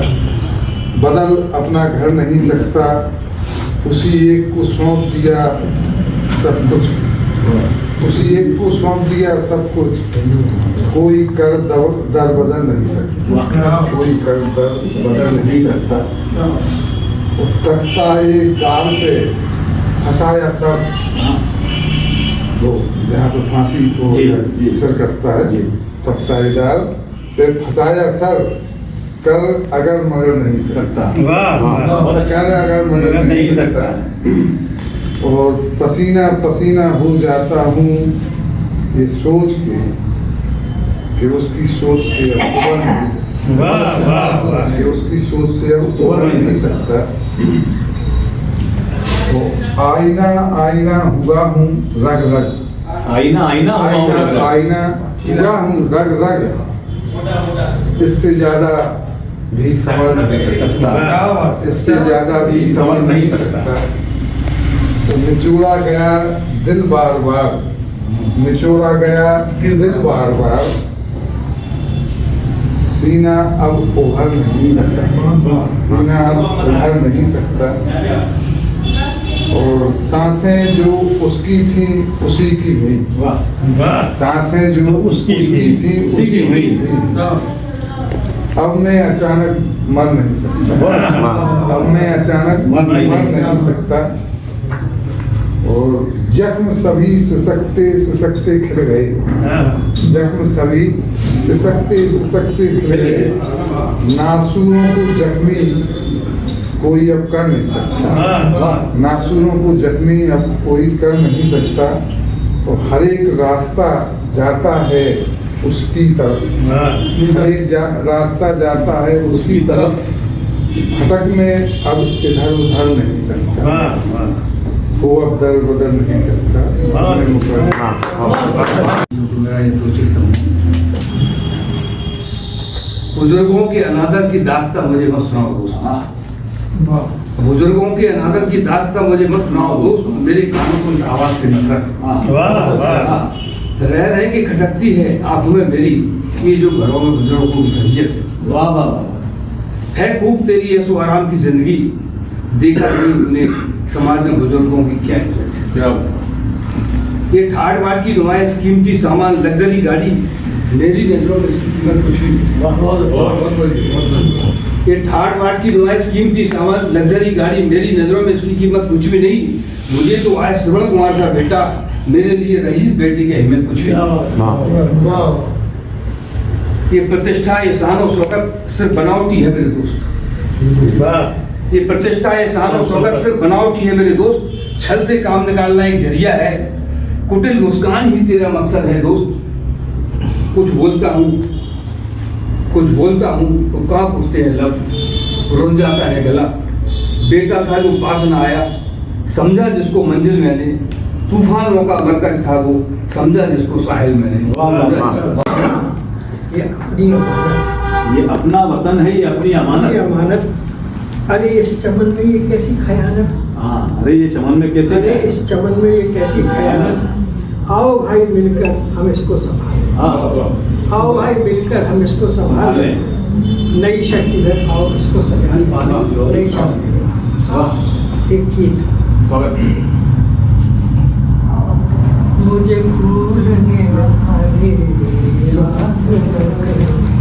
S11: बदल अपना घर नहीं सकता। उसी एक को सौंप दिया सब कुछ, उसी एक को सौंप दिया सब कुछ। कोई कर दर बदल नहीं सकता, कोई कर दर बदल नहीं सकता। तख्ता एक गाल पे फंसाया सब, वो जहाँ पे फांसी को सर कटता है, तब ताईदार पे फंसाया सर कर अगर मगर नहीं सकता, कर अगर मगर नहीं सकता। और पसीना पसीना हो जाता हूँ ये सोच के कि उसकी सोच से अब उबर नहीं सकता, कि उसकी सोच से अब उबर नहीं सकता। तो आईना आईना हुआ हूँ रग रग,
S3: आईना आईना
S11: आईना आईना हुआ हूँ रग रग, इससे ज्यादा भी समझ नहीं सकता, इससे ज्यादा भी समझ नहीं सकता। तो निचोड़ा गया दिल बार बार, निचोड़ा गया दिल बार बार, सीना अब उभर नहीं सकता, सीना अब उभर नहीं सकता। और सांसें जो उसकी थी उसी की हुई, सांसें जो उसकी थी उसी की हुई। अब मैं अचानक मर नहीं सकता, अब मैं अचानक मर नहीं सकता। और जख्म सभी सिसकते खिल गए, जख्म सभी सिसकते खिल गए। नासूरों को जख्मी कोई अब कर नहीं सकता, नासूरों को जख्मी अब कोई कर नहीं सकता। और हर एक रास्ता जाता है उसकी तरफ, हर एक रास्ता जाता है उसकी तरफ। भटक में अब इधर उधर नहीं सकता, वो अब दर बदल नहीं सकता।
S12: मेरा ये दो चीज समझ, बुजुर्गों के अनादर की दास्तां मुझे मत सुनाओ दोस्त, बुजुर्गों के अनादर की दास्तां मुझे मत सुनाओ दोस्त, मेरे कानों को आवाज से नफरत। रह रह के खटकती है आंखों में मेरी ये जो घरों में बुजुर्गों की फजीयत है। वाह वाह वाह, है खूब तेरी ऐसो आराम की जिंदगी, देखा नहीं तूने समाज में बुजुर्गों की क्या इज्जत है। ये ठाट बाट की नुमाइश कीमती सामान लग्जरी गाड़ी मेरी नजरों में इसकी कीमत कुछ नहीं। ये ठाट बाट की नुमाइश कीमती सामान लग्जरी गाड़ी मेरी नजरों में इसकी कीमत कुछ भी नहीं। मुझे तो आए श्रवण कुमार सा बेटा, मेरे लिए रईस बेटी की अहमियत कुछ नहीं। ये प्रतिष्ठा ये शान और शौकत सिर्फ बनावटी है मेरे दोस्त, ये प्रतिष्ठा ये शान और शौकत सिर्फ बनावटी है मेरे दोस्त। छल से काम निकालना एक जरिया है, कुटिल मुस्कान ही तेरा मकसद है दोस्त। कुछ बोलता हूँ तो कांप उठते हैं लब, रुन जाता है गला। बेटा था जो पास न आया, समझा जिसको मंजिल मैंने, तूफानों का मरकज था वो, समझा जिसको साहिल मैंने।
S2: ये अपनी अमानत,
S3: ये अपना वतन है, ये अपनी
S2: अमानत। अरे इस चमन में ये कैसी खयानत,
S3: हाँ अरे ये चमन में कैसे,
S2: अरे इस चमन में ये कैसी खयानत। आओ भाई मिलकर हम इसको संभालें, आओ भाई मिलकर हम इसको संभालें। नई शक्ति में आओ इसको संभालें, नई शक्ति। एक गीत मुझे भूलने वाले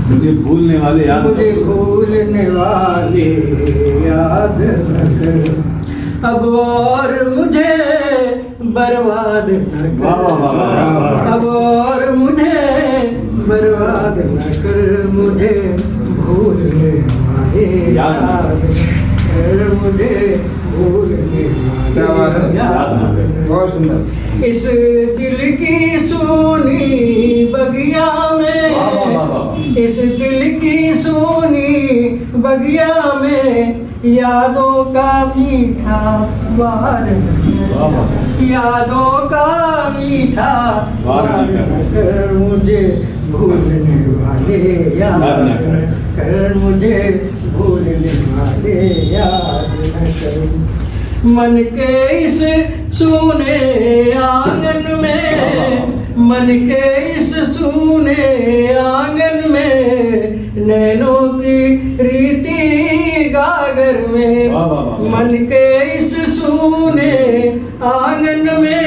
S3: मुझे भूलने वाले याद,
S2: मुझे भूलने वाले याद रख, अब और मुझे बर्बाद न कर, अब और मुझे बर्बाद न कर। मुझे भूलने वाले याद कर, मुझे भूलने वाले याद। बहुत सुंदर। इस दिल की सोनी बगिया में, इस दिल की सोनी बगिया में, यादों का मीठा वार, यादों का मीठा वार कर। मुझे भूलने वाले याद न कर, मुझे भूलने वाले याद न कर। मन के इस सूने आंगन में, मन के इस सूने आंगन में, नैनों की रीति गागर में। मन के इस सूने आंगन में,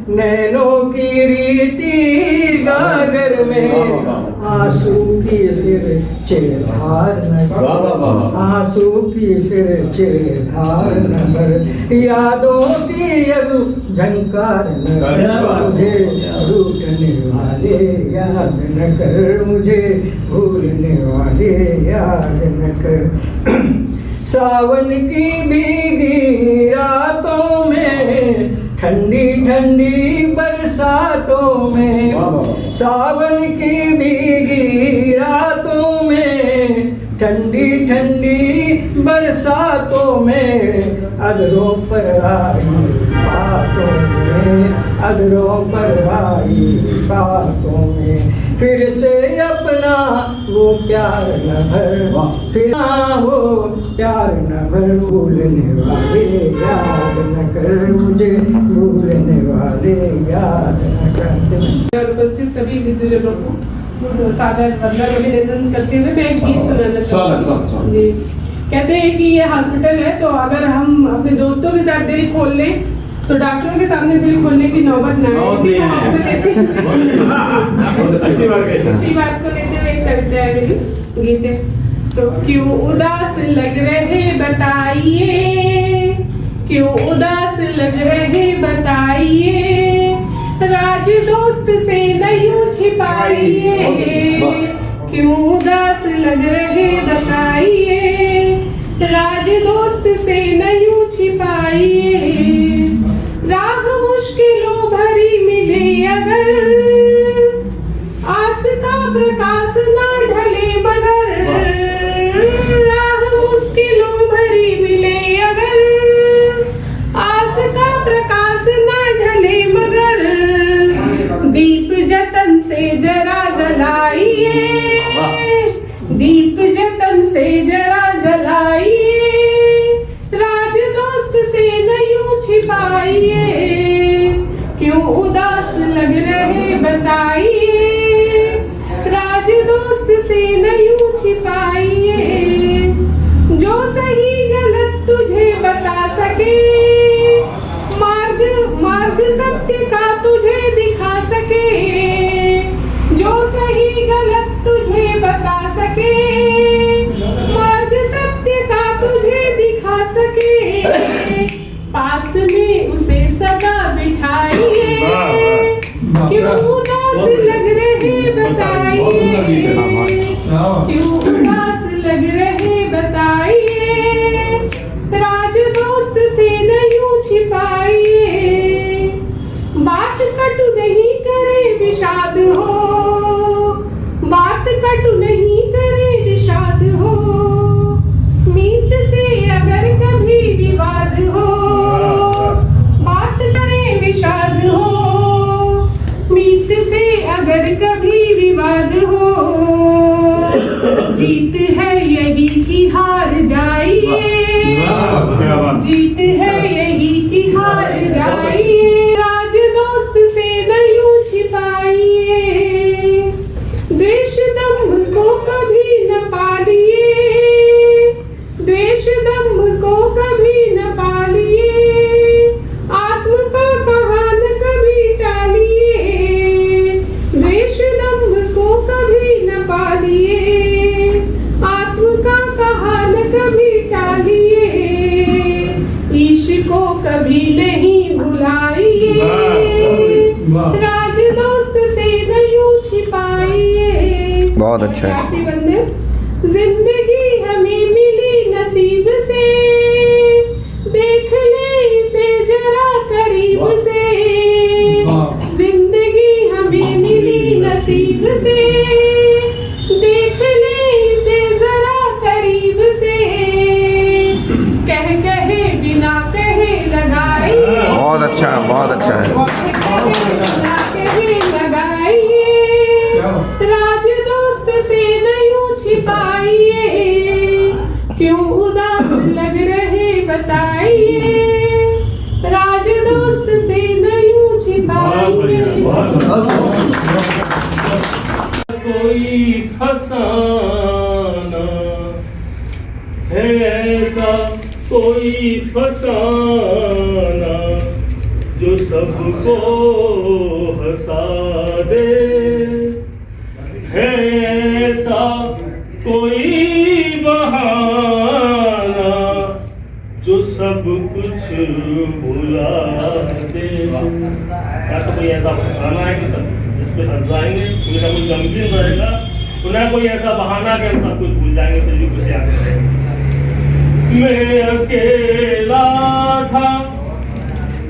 S2: नैनों की रीति गागर में, आंसू की फिर चिरधार न कर, आंसू की फिर चिरधार न कर, यादों की अब झंकार न कर, मुझे रूठने वाले याद न कर, मुझे भूलने वाले याद न कर। सावन की भीगी रातों में, ठंडी ठंडी बरसातों में, सावन की भीगी रातों में, ठंडी ठंडी बरसातों में, अधरों पर आई बातों में, अधरों पर आई बातों में, फिर से अपना वो प्यार न भर, फिर वो प्यार न भर, भूलने वाले याद न कर, मुझे भूलने वाले याद न कर।
S13: और उपस्थित सभी विद्याजनों को सादर वंदन अभिनंदन करते हुए मैं एक गीत सुनाना चाहती हूँ। जी, कहते हैं कि ये हॉस्पिटल है, तो अगर हम अपने दोस्तों के साथ दिल खोल लें तो डॉक्टरों के सामने दिल खोलने की नौबत ना आए। इसी बात को लेते हुए एक कविता है मेरी, गीत है। तो क्यों उदास लग रहे बताइए, क्यों उदास लग रहे बताइए, राज दोस्त से नहीं छिपाइए, क्यों उदास लग रहे बताइए, राज दोस्त से नहीं छिपाइए, राह मुश्किलों भरी मिले अगर, आस का प्रकाश ना ढले मगर, राह मुश्किलों भरी मिले अगर, आस का प्रकाश ना ढले मगर, दीप जतन से जरा जलाइए, दीप जतन से जरा जलाइए, राज दोस्त से नहीं छिपाइए, क्यों उदास लग रहे बताइए, राज दोस्त से नहीं छिपाइए, जो सही गलत तुझे बता सके, मार्ग सत्य का तुझे दिखा सके, जो सही गलत तुझे बता सके, मार्ग सत्य का तुझे दिखा सके, पास में उसे सदा बिठाइए, क्यों उदास लग रहे बताइए, क्यों उदास लग रहे बताइए, राज दोस्त से नहीं छिपाइए, बात कटु नहीं करे विषाद हो, बात कटु नहीं करे विषाद हो, मीत से अगर कभी विवाद हो, बात करे विषाद हो, मीत से अगर कभी विवाद हो, जीत है यही कि हार जाइए, जीत है यही कि हार जाइए, राज दोस्त से नहीं छिपाइए, द्वेष दम्भ को कभी न पालिए, द्वेष दम्भ को कभी न पालिए, आत्म का कहा न कभी टालिए, द्वेष दम्भ को कभी न पालिए, आत्म का कहा न कभी टालिए, ईश को कभी नहीं भुलाइए, राज दोस्त से नहीं छिपाइए।
S1: बहुत अच्छा है।
S13: जिंदगी हमें मिली नसीब से, देख ले इसे जरा करीब से, जिंदगी हमें मिली नसीब से, देख ले इसे जरा करीब से, कह कहे बिना कहे लगाइए।
S1: बहुत अच्छा है, बहुत अच्छा है।
S13: बिना कहे लगाइए, राज दोस्त से नहीं छिपाइए, क्यों उदास लग रहे बताइए, राज दोस्त से नहीं छिपाइए।
S8: कोई फसाना है ऐसा, कोई फसाना जो सबको हंसा दे,
S7: है ऐसा कोई बहाना जो सब कुछ भुला दे। या तो कोई ऐसा फसाना है कि सब इस पे हंस जाएंगे, कोई ना कोई गमगीन रहेगा, तो ना कोई ऐसा बहाना कि हम सब कुछ भूल जाएंगे, फिर भी कुछ याद रहेंगे। मैं अकेला था,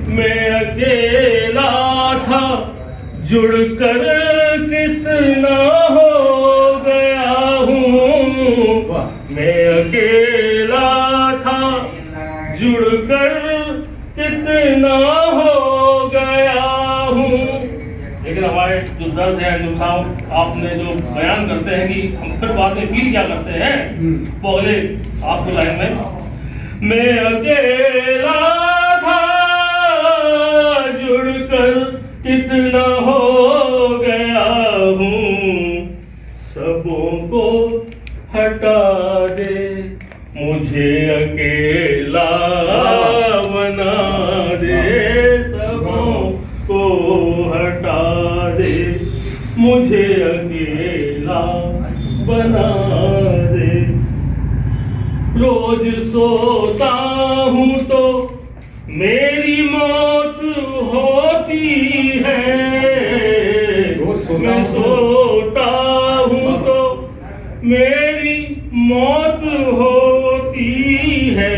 S7: मैं अकेला था, जुड़कर कितना हो गया हूँ। मैं अकेला था, जुड़कर कितना हो गया हूँ। लेकिन हमारे जो दर्द है, जो आपने जो बयान करते हैं कि हम फिर बाद में फील क्या करते हैं, वो अगले आपको लाइन में, मैं अकेला था, जुड़कर कितना हो गया हूँ। सबों को हटा दे, मुझे अकेला बना दे। सबों को हटा दे, मुझे अकेला बना दे। रोज सोता हूँ तो मेरी मौत होती है। मैं सोता हूँ तो मेरी मौत होती है।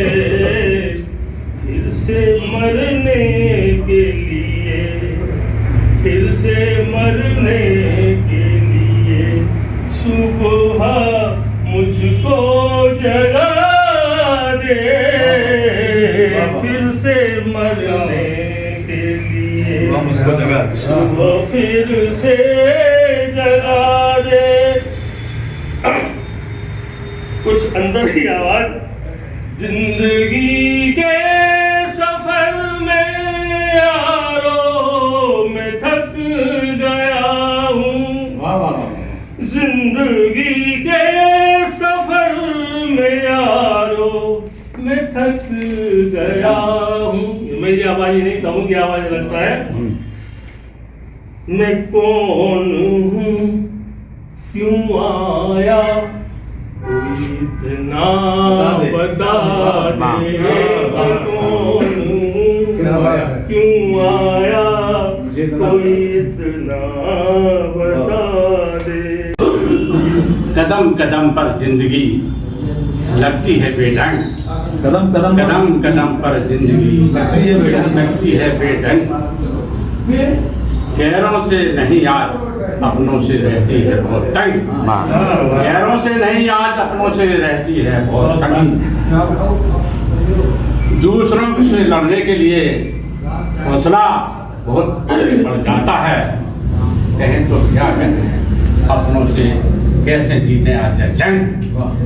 S7: फिर से मरने के लिए, फिर से मरने के लिए सुबह मुझको जगा दे। फिर से मरने के लिए सुबह फिर से जगा दे। कुछ अंदर की आवाज, जिंदगी के सफर में यारो मैं थक गया हूँ। जिंदगी के सफर में यारो मैं थक गया हूँ। मेरी आवाज नहीं, समूह की आवाज लगता है। मैं कौन हूँ, क्यों आया, इतना बता दे। मैं कौन हूँ, क्यों आया, कोई इतना बता दे।
S14: कदम कदम पर जिंदगी लगती है बेढंग।
S3: कदम कदम
S14: कदम कदम पर जिंदगी लगती है बेढंग। गैरों से नहीं आज अपनों से रहती है बहुत तंग। गैरों से नहीं आज अपनों से रहती है बहुत तंग। दूसरों से लड़ने के लिए हौसला बहुत बढ़ जाता है। कहें तो क्या कहें, अपनों से कैसे जीते आज जंग।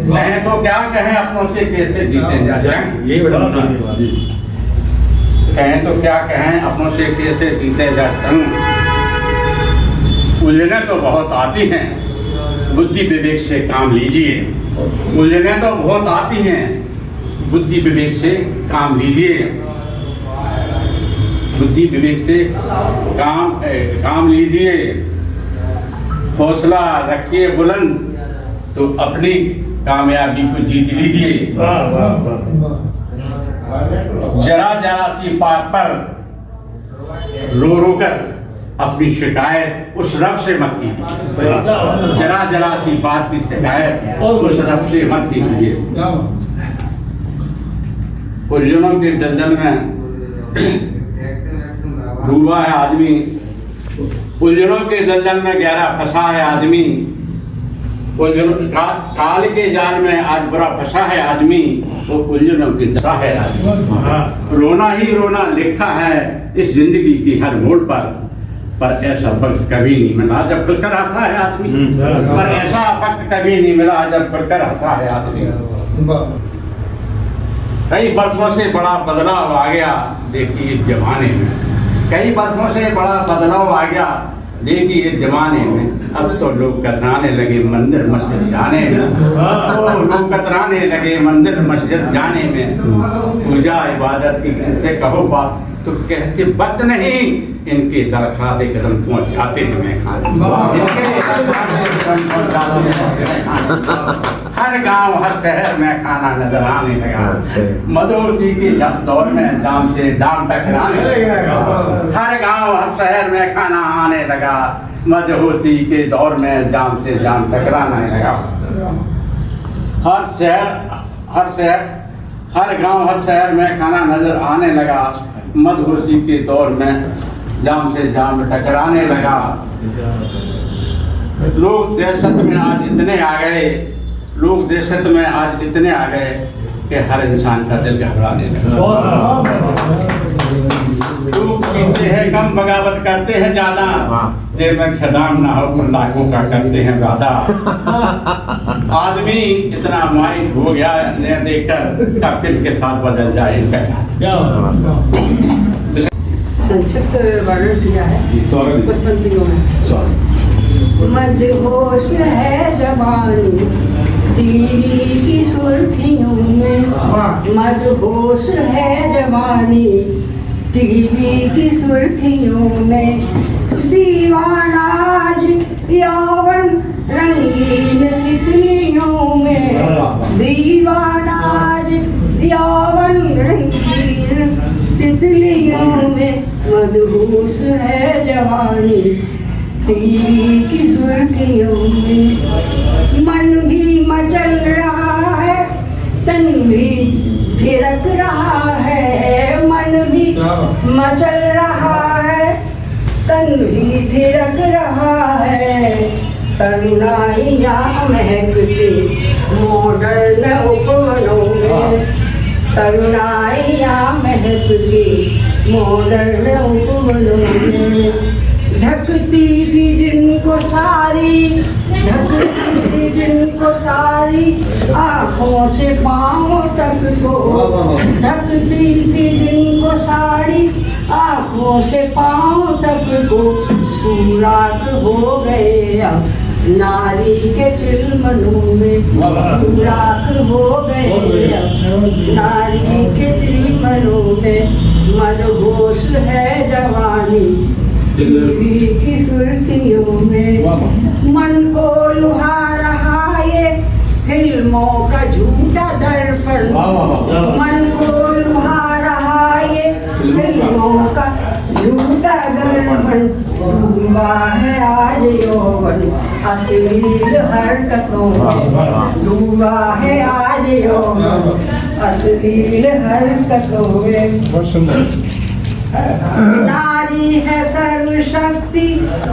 S14: कहें तो क्या कहें, अपनों से कैसे जीते जंग।
S3: यही बड़ा
S14: कहें तो क्या कहें, अपनों से कैसे जीते जंग। उलझने तो बहुत आती हैं, बुद्धि विवेक से काम लीजिए। उलझने तो बहुत आती हैं, बुद्धि विवेक से काम लीजिए। बुद्धि विवेक से काम लीजिए। हौसला रखिए बुलंद, तो अपनी कामयाबी को जीत लीजिए। जरा जरा सी बात पर रो रो कर अपनी शिकायत उस रब से मत कीजिए। जरा जरा सी बात की शिकायत उस रब से मत कीजिए। उलझनों के दलदल में डूबा है आदमी, उलझनों के दलदल में गहरा फंसा है आदमी। काल के जाल में आज बुरा फंसा है आदमी, वो उलझनों की दशा है आदमी। रोना ही रोना लिखा है इस जिंदगी की हर मोड़ पर ऐसा वक्त कभी नहीं मिला जब खुलकर हंसा है आदमी। पर ऐसा वक्त कभी नहीं मिला जब खुलकर हंसा है आदमी। कई वर्षों से बड़ा बदलाव आ गया देखिए इस जमाने में। कई वर्षों से बड़ा बदलाव आ गया देखिए जमाने में अब तो लोग कतराने लगे मंदिर मस्जिद जाने में, तो लोग कतराने लगे मंदिर मस्जिद जाने में। पूजा इबादत की इनसे कहो बात तो कहते बद नहीं, इनके दरखलाते कदम पहुंच जाते हैं मैं खाने, इनके दरखलाते कदम पहुंच जाते हैं मैं खाने। हर गांव हर शहर में खाना नजर आने लगा, मधुसी के दौर में दाम से दाम टकराने लगा। हर गांव हर शहर में खाना आने लगा, मधुसी के दौर में दाम से दाम टकराने लगा। हर गांव हर शहर में खाना नजर आने लगा, मधुसी के दौर में जाम से जाम टकराने लगा। लोग दहशत में आज इतने आ गए, लोग दहशत में आज इतने आ गए कि हर इंसान का दिल घबराने लगा। लोग पीते हैं कम, बगावत करते हैं ज्यादा, देर में छदाम ना हो लाखों का करते हैं वादा। आदमी इतना मायूस हो गया न देखकर का फिर के साथ बदल जाए इनका।
S10: संक्षिप्त वर्णन किया है कुछ पंक्तियों में। मदहोश है जवानी तेरी की सुर्खियों में, मदहोश है जवानी टीवी की सुर्खियों में। दीवाना आज यौवन रंगीन तितलियों में, दीवाना आज यौवन रंगीन तितलियों में। मदहोश है जवानी टीवी की सुर्खियों में। मन भी मचल रहा है, तन भी थिरक रहा है, मन भी मचल रहा है, तन भी थिरक रहा है। तरुणाइयाँ महकती मॉडर्न उपवनों में, तरुणाइयाँ महकती मॉडर्न उपवनों में। ढकती थी जिनको सारी, ढकती थी जिनको सारी आँखों से पाँव तक को, ढकती थी जिनको सारी आँखों से पाँव तक को। सुराख हो गए अब नारी के चिलमनों में, सुराख हो गए अब नारी के चिलमनों में। मदहोश है जवानी टीवी की सुर्खियों में। मन को लुहा रहा ये फिल्मों का झूठा दर्पण, मन को लुहा रहा ये फिल्मों का झूठा दर्पण। डूबा है आज यौवन अश्लील हरकतों में, डूबा है आज यौवन अश्लील हरकतों में। बहुत सुंदर। नारी है सर्वशक्ति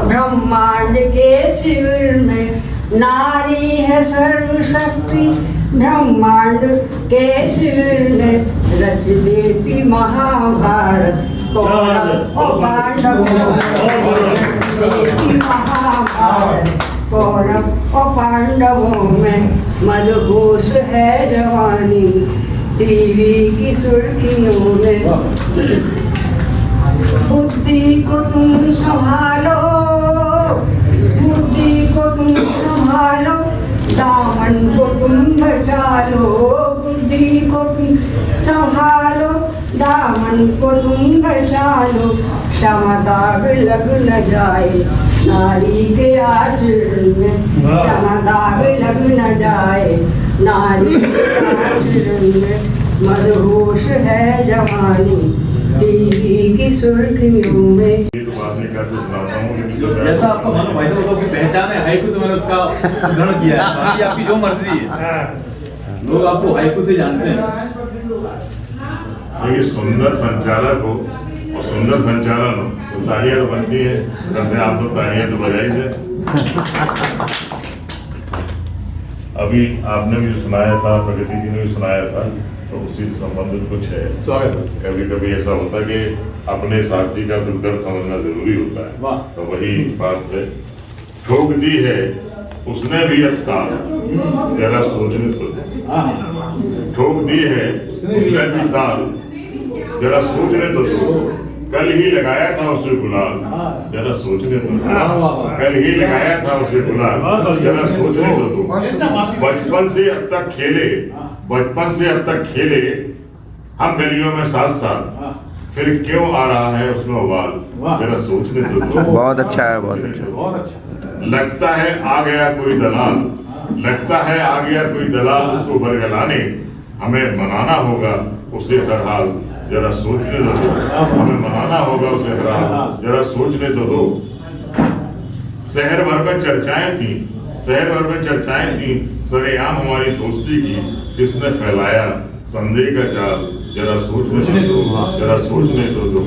S10: ब्रह्मांड के शिविर में, नारी है सर्वशक्ति ब्रह्मांड के शिविर में। रच देती महाभारत कौरव और पांडवों में, देती महाभारत कौरव और पांडवों में। मदहोश है जवानी टीवी की सुर्खियों में। बुद्धि को तुम संभालो, बुद्धि को तुम संभालो, दामन को तुम बचा लो, बुद्धि को तुम संभालो, दामन को तुम बचा लो। क्षमा दाग लग न जाए नारी के आचरण में, क्षमा दाग लग न जाए नारी के आचरण में। मदहोश है जवानी टीवी की सुर्खियों में।
S3: जैसा आपका मन भाई साहब की पहचान है हाइकू, तो मैंने उसका उद्धरण किया है, बाकी आपकी जो मर्जी है। लोग आपको हाइकू से जानते हैं।
S15: देखिए सुंदर संचालक हो और सुंदर संचालन हो तो तालियां तो बनती है, करते आप तो तालियां तो बजाई थे। अभी आपने भी सुनाया था, प्रगति जी ने भी सुनाया था, तो उसी से संबंधित कुछ है। कभी कभी ऐसा होता है कि अपने साथी का दुख दर्द समझना जरूरी होता है, तो वही बात है। ठोक दी है उसने भी अब ताल, जरा सोचने तो ठोक दी है उसने भी ताल, जरा सोचने तो दो। कल ही लगाया था उसे गुलाल, जरा सोचने तो दो। कल ही लगाया था उसे गुलाल, जरा सोचने तो दो। बचपन से अब तक खेले, बचपन से अब तक खेले हम गलियों में साथ साथ, फिर क्यों आ रहा है उसमें उबाल, जरा सोचने तो दो।
S1: बहुत अच्छा है, बहुत अच्छा।
S15: लगता है आ गया कोई दलाल, लगता है आ गया कोई दलाल, उसको बरगलाने हमें मनाना होगा उसे हर हाल, जरा सोचने तो दो। हमें मनाना होगा उसे हर हाल, जरा सोचने तो दो। शहर भर में चर्चाएं थी, शहर भर में चर्चाएं थी, सरेआम हमारी दोस्ती की किसने फैलाया संदेह का जाल, जरा सोचने तो दो, जरा सोचने तो दो।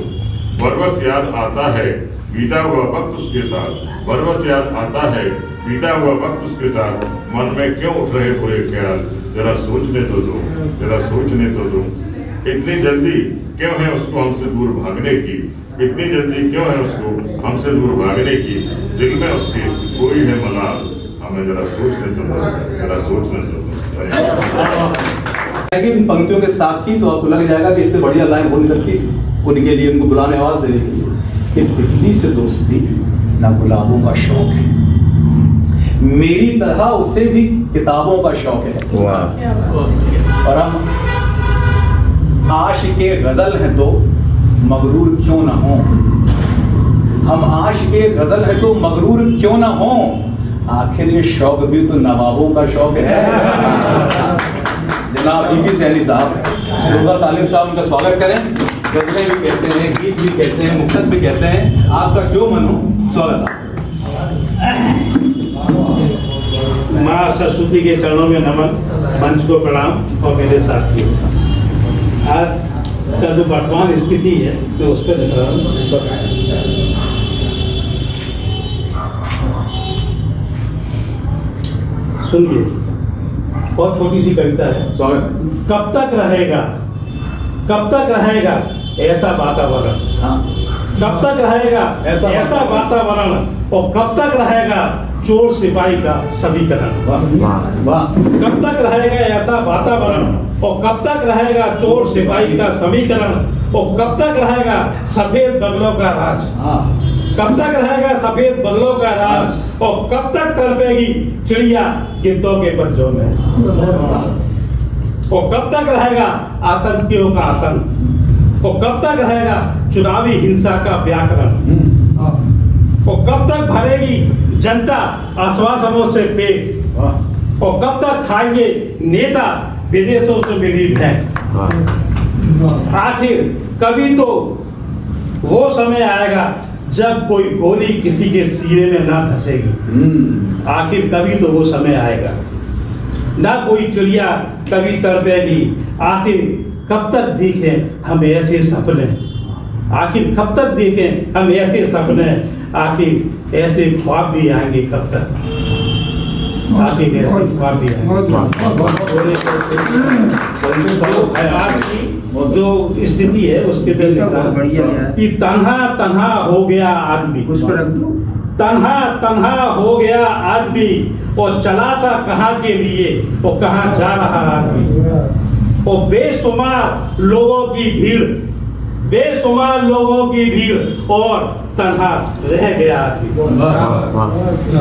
S15: बरबस याद आता है बीता हुआ वक्त उसके साथ, बरबस याद आता है बीता हुआ वक्त उसके साथ, मन में क्यों उठ रहे बुरे ख्याल, जरा सोचने तो दो, जरा सोचने तो दो। इतनी जल्दी क्यों है उसको हमसे दूर भागने की, इतनी जल्दी क्यों है उसको हमसे दूर भागने की, दिल में उसके कोई है मलाल, हमें जरा सोचने तो दो, जरा सोचने तो दो।
S3: इन पंक्तियों के साथ ही तो आपको लग जाएगा कि इससे बढ़िया लाइन हो नहीं सकती। उनके लिए उनको बुलाने आवाज देने के लिए कि तितली से दोस्ती ना गुलाबों का शौक है, मेरी तरह उसे भी किताबों का शौक है। और हम आशिके गजल हैं तो मगरूर क्यों ना हो, हम आशिके गजल हैं तो मगरूर क्यों ना हो, आखिर ये शौक भी तो नवाबों का शौक है। जनाब बीपी सैनी साहब, सुरदा तालिब साहब, उनका स्वागत करें। गजलें भी कहते हैं, गीत भी कहते हैं, मुक्तक भी कहते हैं, आपका जो मन हो स्वागत।
S16: माँ सरस्वती के चरणों में नमन, मंच को प्रणाम और मेरे साथियों। आज का जो वर्तमान स्थिति है मैं उस पर लिख रहा हूँ। सुनिए, बहुत छोटी सी कविता है।
S3: स्वागत।
S16: कब तक रहेगा, कब तक रहेगा ऐसा वातावरण, कब तक रहेगा ऐसा वातावरण, और कब तक रहेगा चोर सिपाही का समीकरण। कब तक रहेगा ऐसा वातावरण, और कब तक रहेगा चोर सिपाही का समीकरण, और कब तक रहेगा सफेद बगलों का राज, कब तक रहेगा सफेद बगलों का राज, और कब तक तड़पेगी चिड़िया गिद्धों के पंजों में, और कब तक रहेगा आतंकियों का आतंक, और कब तक रहेगा चुनावी हिंसा का व्याकरण, और कब तक भरेगी जनता आश्वासनों से पेट, और कब तक खाएंगे नेता विदेशों से मिली भेंट। आखिर कभी तो वो समय आएगा जब कोई गोली किसी के सीने में ना धसेगी, आखिर कभी तो वो समय आएगा, ना कोई चिड़िया कभी तड़पेगी, आखिर कब तक देखें हम ऐसे सपने, आखिर कब तक देखें हम ऐसे सपने, आखिर ऐसे ख्वाब भी आएंगे कब तक, आखिर ऐसे ख्वाब भी आएंगे। जो स्थिति है उसके दिल कि तन्हा तन्हा हो गया आदमी, उस पर तन्हा तन्हा हो गया आदमी, और चला था कहाँ के लिए और कहाँ जा रहा आदमी, और बेशुमार लोगों की भीड़, बेशुमार लोगों की भीड़, और तन्हा रह गया आदमी,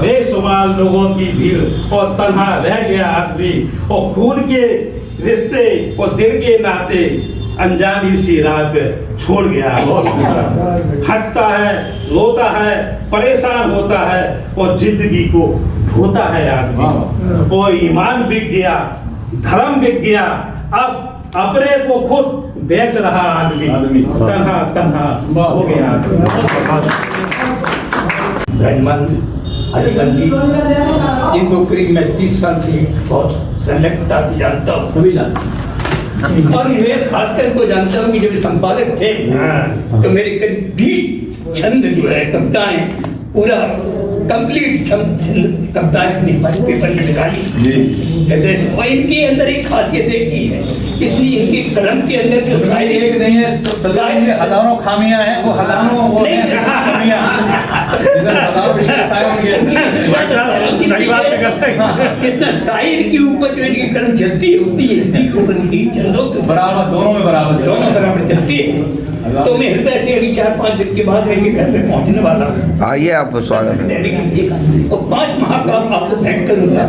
S16: बेशुमार लोगों की भीड़ और तन्हा रह गया आदमी, और खून के रिश्ते और दिल के नाते अनजानी सी राह पे छोड़ गया। हंसता है, रोता है, परेशान होता है, और जिंदगी को ढोता है आदमी, और ईमान बिक गया, धर्म बिक गया, अब अपने को खुद बेच रहा आदमी, तन्हा तन्हा हो गया आदमी।
S7: हरिबंद जी, इनको करीब मैं 30 साल से बहुत संलग्नता से जानता हूँ, सभी जानते हैं, और मैं खासकर को जानता हूँ कि जब संपादक थे तो मेरे करीब 20 छंद जो है कविताएं, पूरा कंप्लीट कविताएं अपने पेपर में निकाली, और इनके अंदर एक खासियत एक ही है, इतनी इनके कलम के अंदर जो
S3: एक नहीं है तो हजारों खामियां हैं, वो हजारों वो खामियां,
S7: इतना शायर के ऊपर जो इनकी कलम चलती होती है, हिंदी के ऊपर चलो तो
S3: बराबर, दोनों में बराबर,
S7: दोनों बराबर चलती है। तो मैं हृदय से अभी 4-5 दिन के बाद मैं घर पे पहुंचने वाला हूँ।
S1: आइए, आपको स्वागत है।
S7: और 5 महाकाव्य आपको भेंट करूंगा।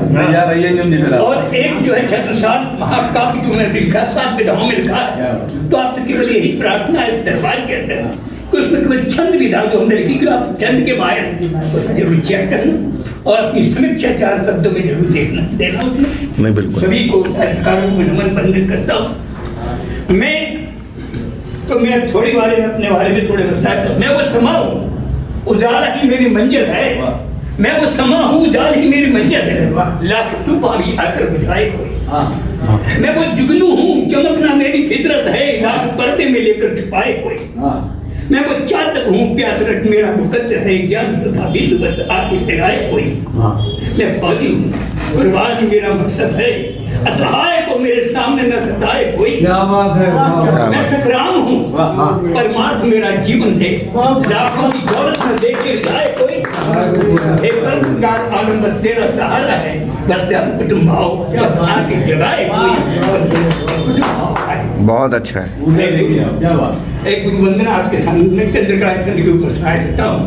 S7: और एक जो है चतुर्साल महाकाव्य जो मैं लिखा 7 विधाओं में लिखा है, तो आपसे केवल यही प्रार्थना है इस दरबार के अंदर कि उसमें केवल छंद विधा जो हमने लिखी, कि आप छंद के माहिर उसमें जरूर चेक करना और अपनी समीक्षा 4 शब्दों में जरूर देना उसमें।
S1: नहीं, बिल्कुल।
S7: सभी को साहित्यकारों को नमन बंधन करता हूँ। मैं थोड़ी बारे में अपने बारे में थोड़े बताता हूँ। मैं वो समा हूँ, उजाला ही मेरी मंजिल है। मैं वो समा हूँ, उजाला ही मेरी मंजिल है। लाख तूफा भी आकर बुझाए कोई। मैं वो जुगनू हूँ, चमकना मेरी फितरत है। लाख पर्दे में लेकर छुपाए कोई। मैं वो चातक हूँ, प्यास रट मेरा मुकद्दर है। ज्ञान सुधा बिंदु बस आके फिराए कोई। मैं फौजी हूँ, कुर्बानी मेरा मकसद है। असहाय को मेरे सामने न सताए कोई।
S12: क्या बात है।
S7: मैं संग्राम हूँ, परमार्थ मेरा जीवन है। लाखों की दौलत न देके जाए कोई। एक परगार आलम बस तेरा सहारा है। बस तेरा कुटुंब भाव बस आके जगाए कोई।
S1: बहुत अच्छा है।
S7: एक गुरु वंदना आपके सामने चंद्रकला छंद के ऊपर सुनाया देता हूँ।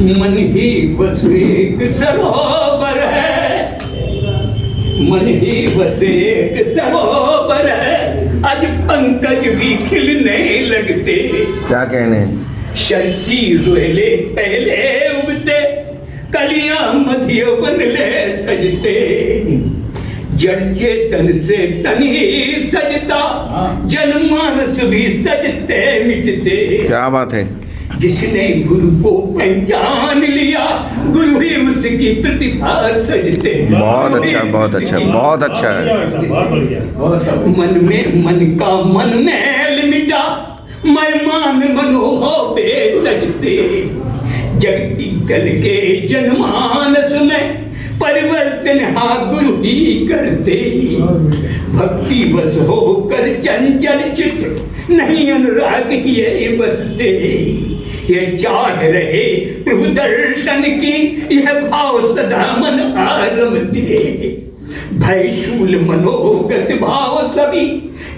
S7: मन ही बस एक सरोवर है, मन ही बस एक सरोवर है। आज पंकज भी खिलने लगते।
S1: क्या कहने?
S7: शर्षी रोएले पहले उगते, कलियां मधियो बनले सजते। जड़ चेतन से तन ही सजता, जनमानस भी सजते मिटते।
S1: क्या बात है।
S7: जिसने गुरु को पहचान लिया, गुरु ही उसकी प्रतिभा सजते।
S1: बहुत अच्छा, बहुत अच्छा, बहुत अच्छा है।
S7: मन में मन का मन मैल मिटा, मेहमान मनोभावे तजते। जगती दल के जनमानस में परिवर्तन हाँ गुरु ही करते। भक्ति बस होकर चंचल चित्त, नहीं अनुराग ये बसते। ये चाह रहे प्रभु दर्शन की, यह भाव सदा मन आरमते। भय शूल मनोगत भाव सभी,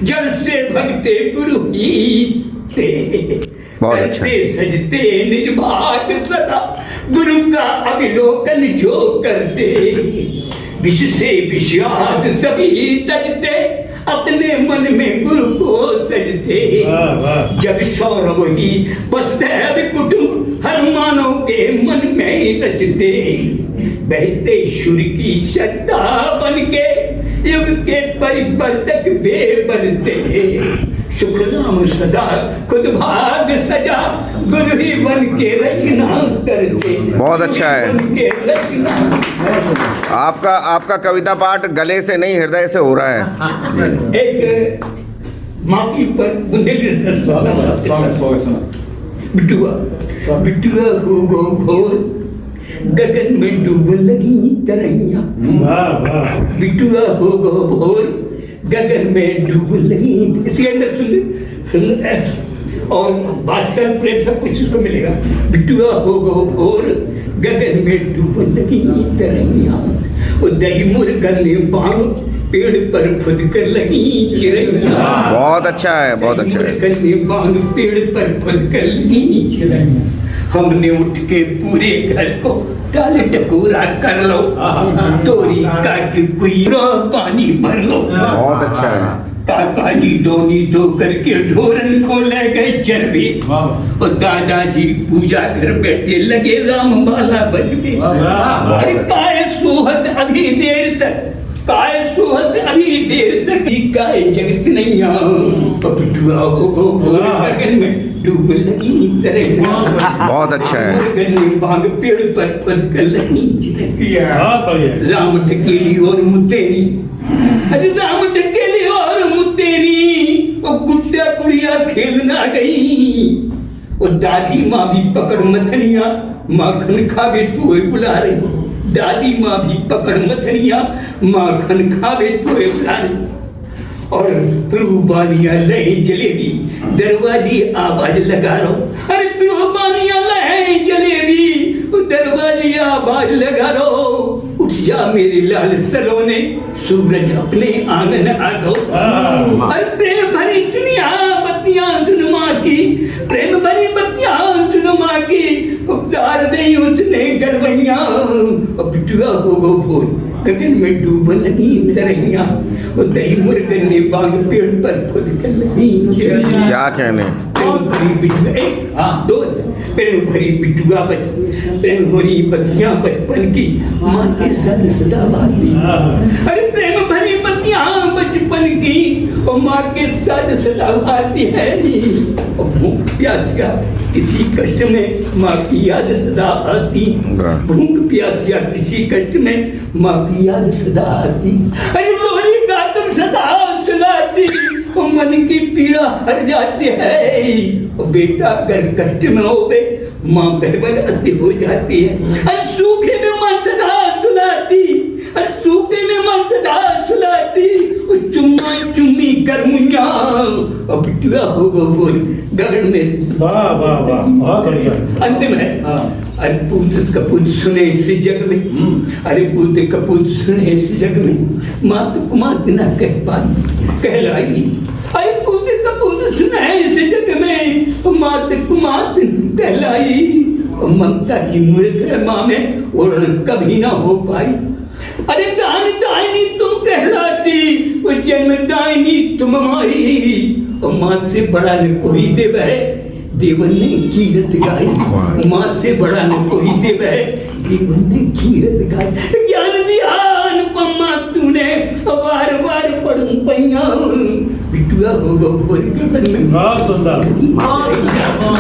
S7: जड़ से भगते गुरु ही ते। कैसे सजते निज भाग सदा, गुरु का अविलोकन जो करते। विष से विषाद सभी तजते, अपने मन में गुरु को सजते। जब सौरभ ही वसुदैव कुटुंब, हर मानव के मन में रचते। बहते सुर की श्रद्धा बन के, युग के परिवर्तक वे बनते। सुख नाम सदा खुद भाग सजा, गुरु ही बन के रचना करते।
S1: बहुत अच्छा है। आपका कविता पाठ गले से नहीं हृदय से हो रहा है।
S7: एक माँ के ऊपर बुंदेलखंड बिटुआ बिटुआ हो गो भोर, गगन में डूब लगी तरैया। बिटुआ हो गो भोर, गगन में डूब लगी। इसके अंदर सुन और बादशाह प्रेम सब कुछ उसको मिलेगा। बिटुआ हो गो भोर, गगन में डूब लगी तरैया। दही मुर्गन ने बांग, पेड़ पर खुद कर लगी चिड़ैया।
S1: बहुत अच्छा है, बहुत अच्छा है।
S7: मुर्गन ने बांग, पेड़ पर खुद कर लगी चिड़ैया। हमने उठ के पूरे घर को डाल टकोरा कर लो, तोरी काट कुई पानी भर लो।
S1: बहुत अच्छा है।
S7: काका जी दोनी दो करके ढोरन को ले गए चरबे, और दादाजी पूजा कर बैठे लगे राम माला बजवे। अरे काय सोहत अभी देर तक, काय सोहत अभी देर तक, काय जगत नैया। बिटुआ हो गगन में डूब लगी तरैया।
S1: बहुत अच्छा है।
S7: गगन में बांग, पेड़ पर पद कर लगी चिड़ैया। राम ढकेली और मुतेनी, अरे राम ढकेली और मुतेनी, वो गुड्डा गुड़िया खेलना गई। वो दादी माँ भी पकड़ मथनिया, माखन खावे तोए बुला रही। दादी माँ भी पकड़ मथनिया, माखन खावे तोए बुला रही। और प्रूबानिया लहे जलेबी, दरवाजे आवाज लगा रो। अरे प्रूबानिया लहे जलेबी, दरवाजे आवाज लगा रो। उठ जा मेरे लाल सलोने, सूरज अपने आंगन आ गो। अरे प्रेम भरी दुनिया
S2: मार दे उसने गरबैया और बिटुआ हो गो भोर गगन में डूबन लगी तरैया और दही मुर्गन ने बाग पेड़ पर खुद कर लगी
S1: क्या कहने
S2: भरी बिटुआ दो प्रेम भरी बिटुआ प्रेम भरी बतियां बचपन की माँ के साथ सदा बाती अरे प्रेम भरी बतियां बचपन की और माँ के साथ सदा बाती है और भूख प्यासा किसी कष्ट में माँ की याद सदा आती भूख प्यासा किसी कष्ट में माँ की याद सदा आती अरे लोरी गातम सदा सुनाती और मन की पीड़ा हर जाती है और बेटा अगर कष्ट में होवे माँ बहबल अति हो जाती है अरे सूखे में माँ सदा सुलाती अरे सूखे में माँ सदा सुलाती और चुम्मा चुम्मी कर मुन्या और बिटुआ हो गो बोल गगन में
S7: वाह वाह वाह बहुत बढ़िया
S2: अंतिम है अरे पूत कपूत सुने इस जग में अरे पूत कपूत सुने इस जग में मात कुमात न कह पाई कहलाई अरे पूत कपूत सुने इस जग में मात कुमात न कहलाई और ममता की मूर्ख माँ में ओढ़ कभी ना हो पाई अरे दान दायनी तुम कहलाती वो जन्म दायनी तुम माई और माँ से बड़ा न कोई देव है देवन ने कीरत गाई माँ से बड़ा न कोई देव है देवन ने कीरत गाई ज्ञान दिया अनुपमा तूने बार बार पढ़ूं पैया बिटुआ हो गो भोर गगन में
S7: बहुत सुंदर
S2: बहुत सुंदर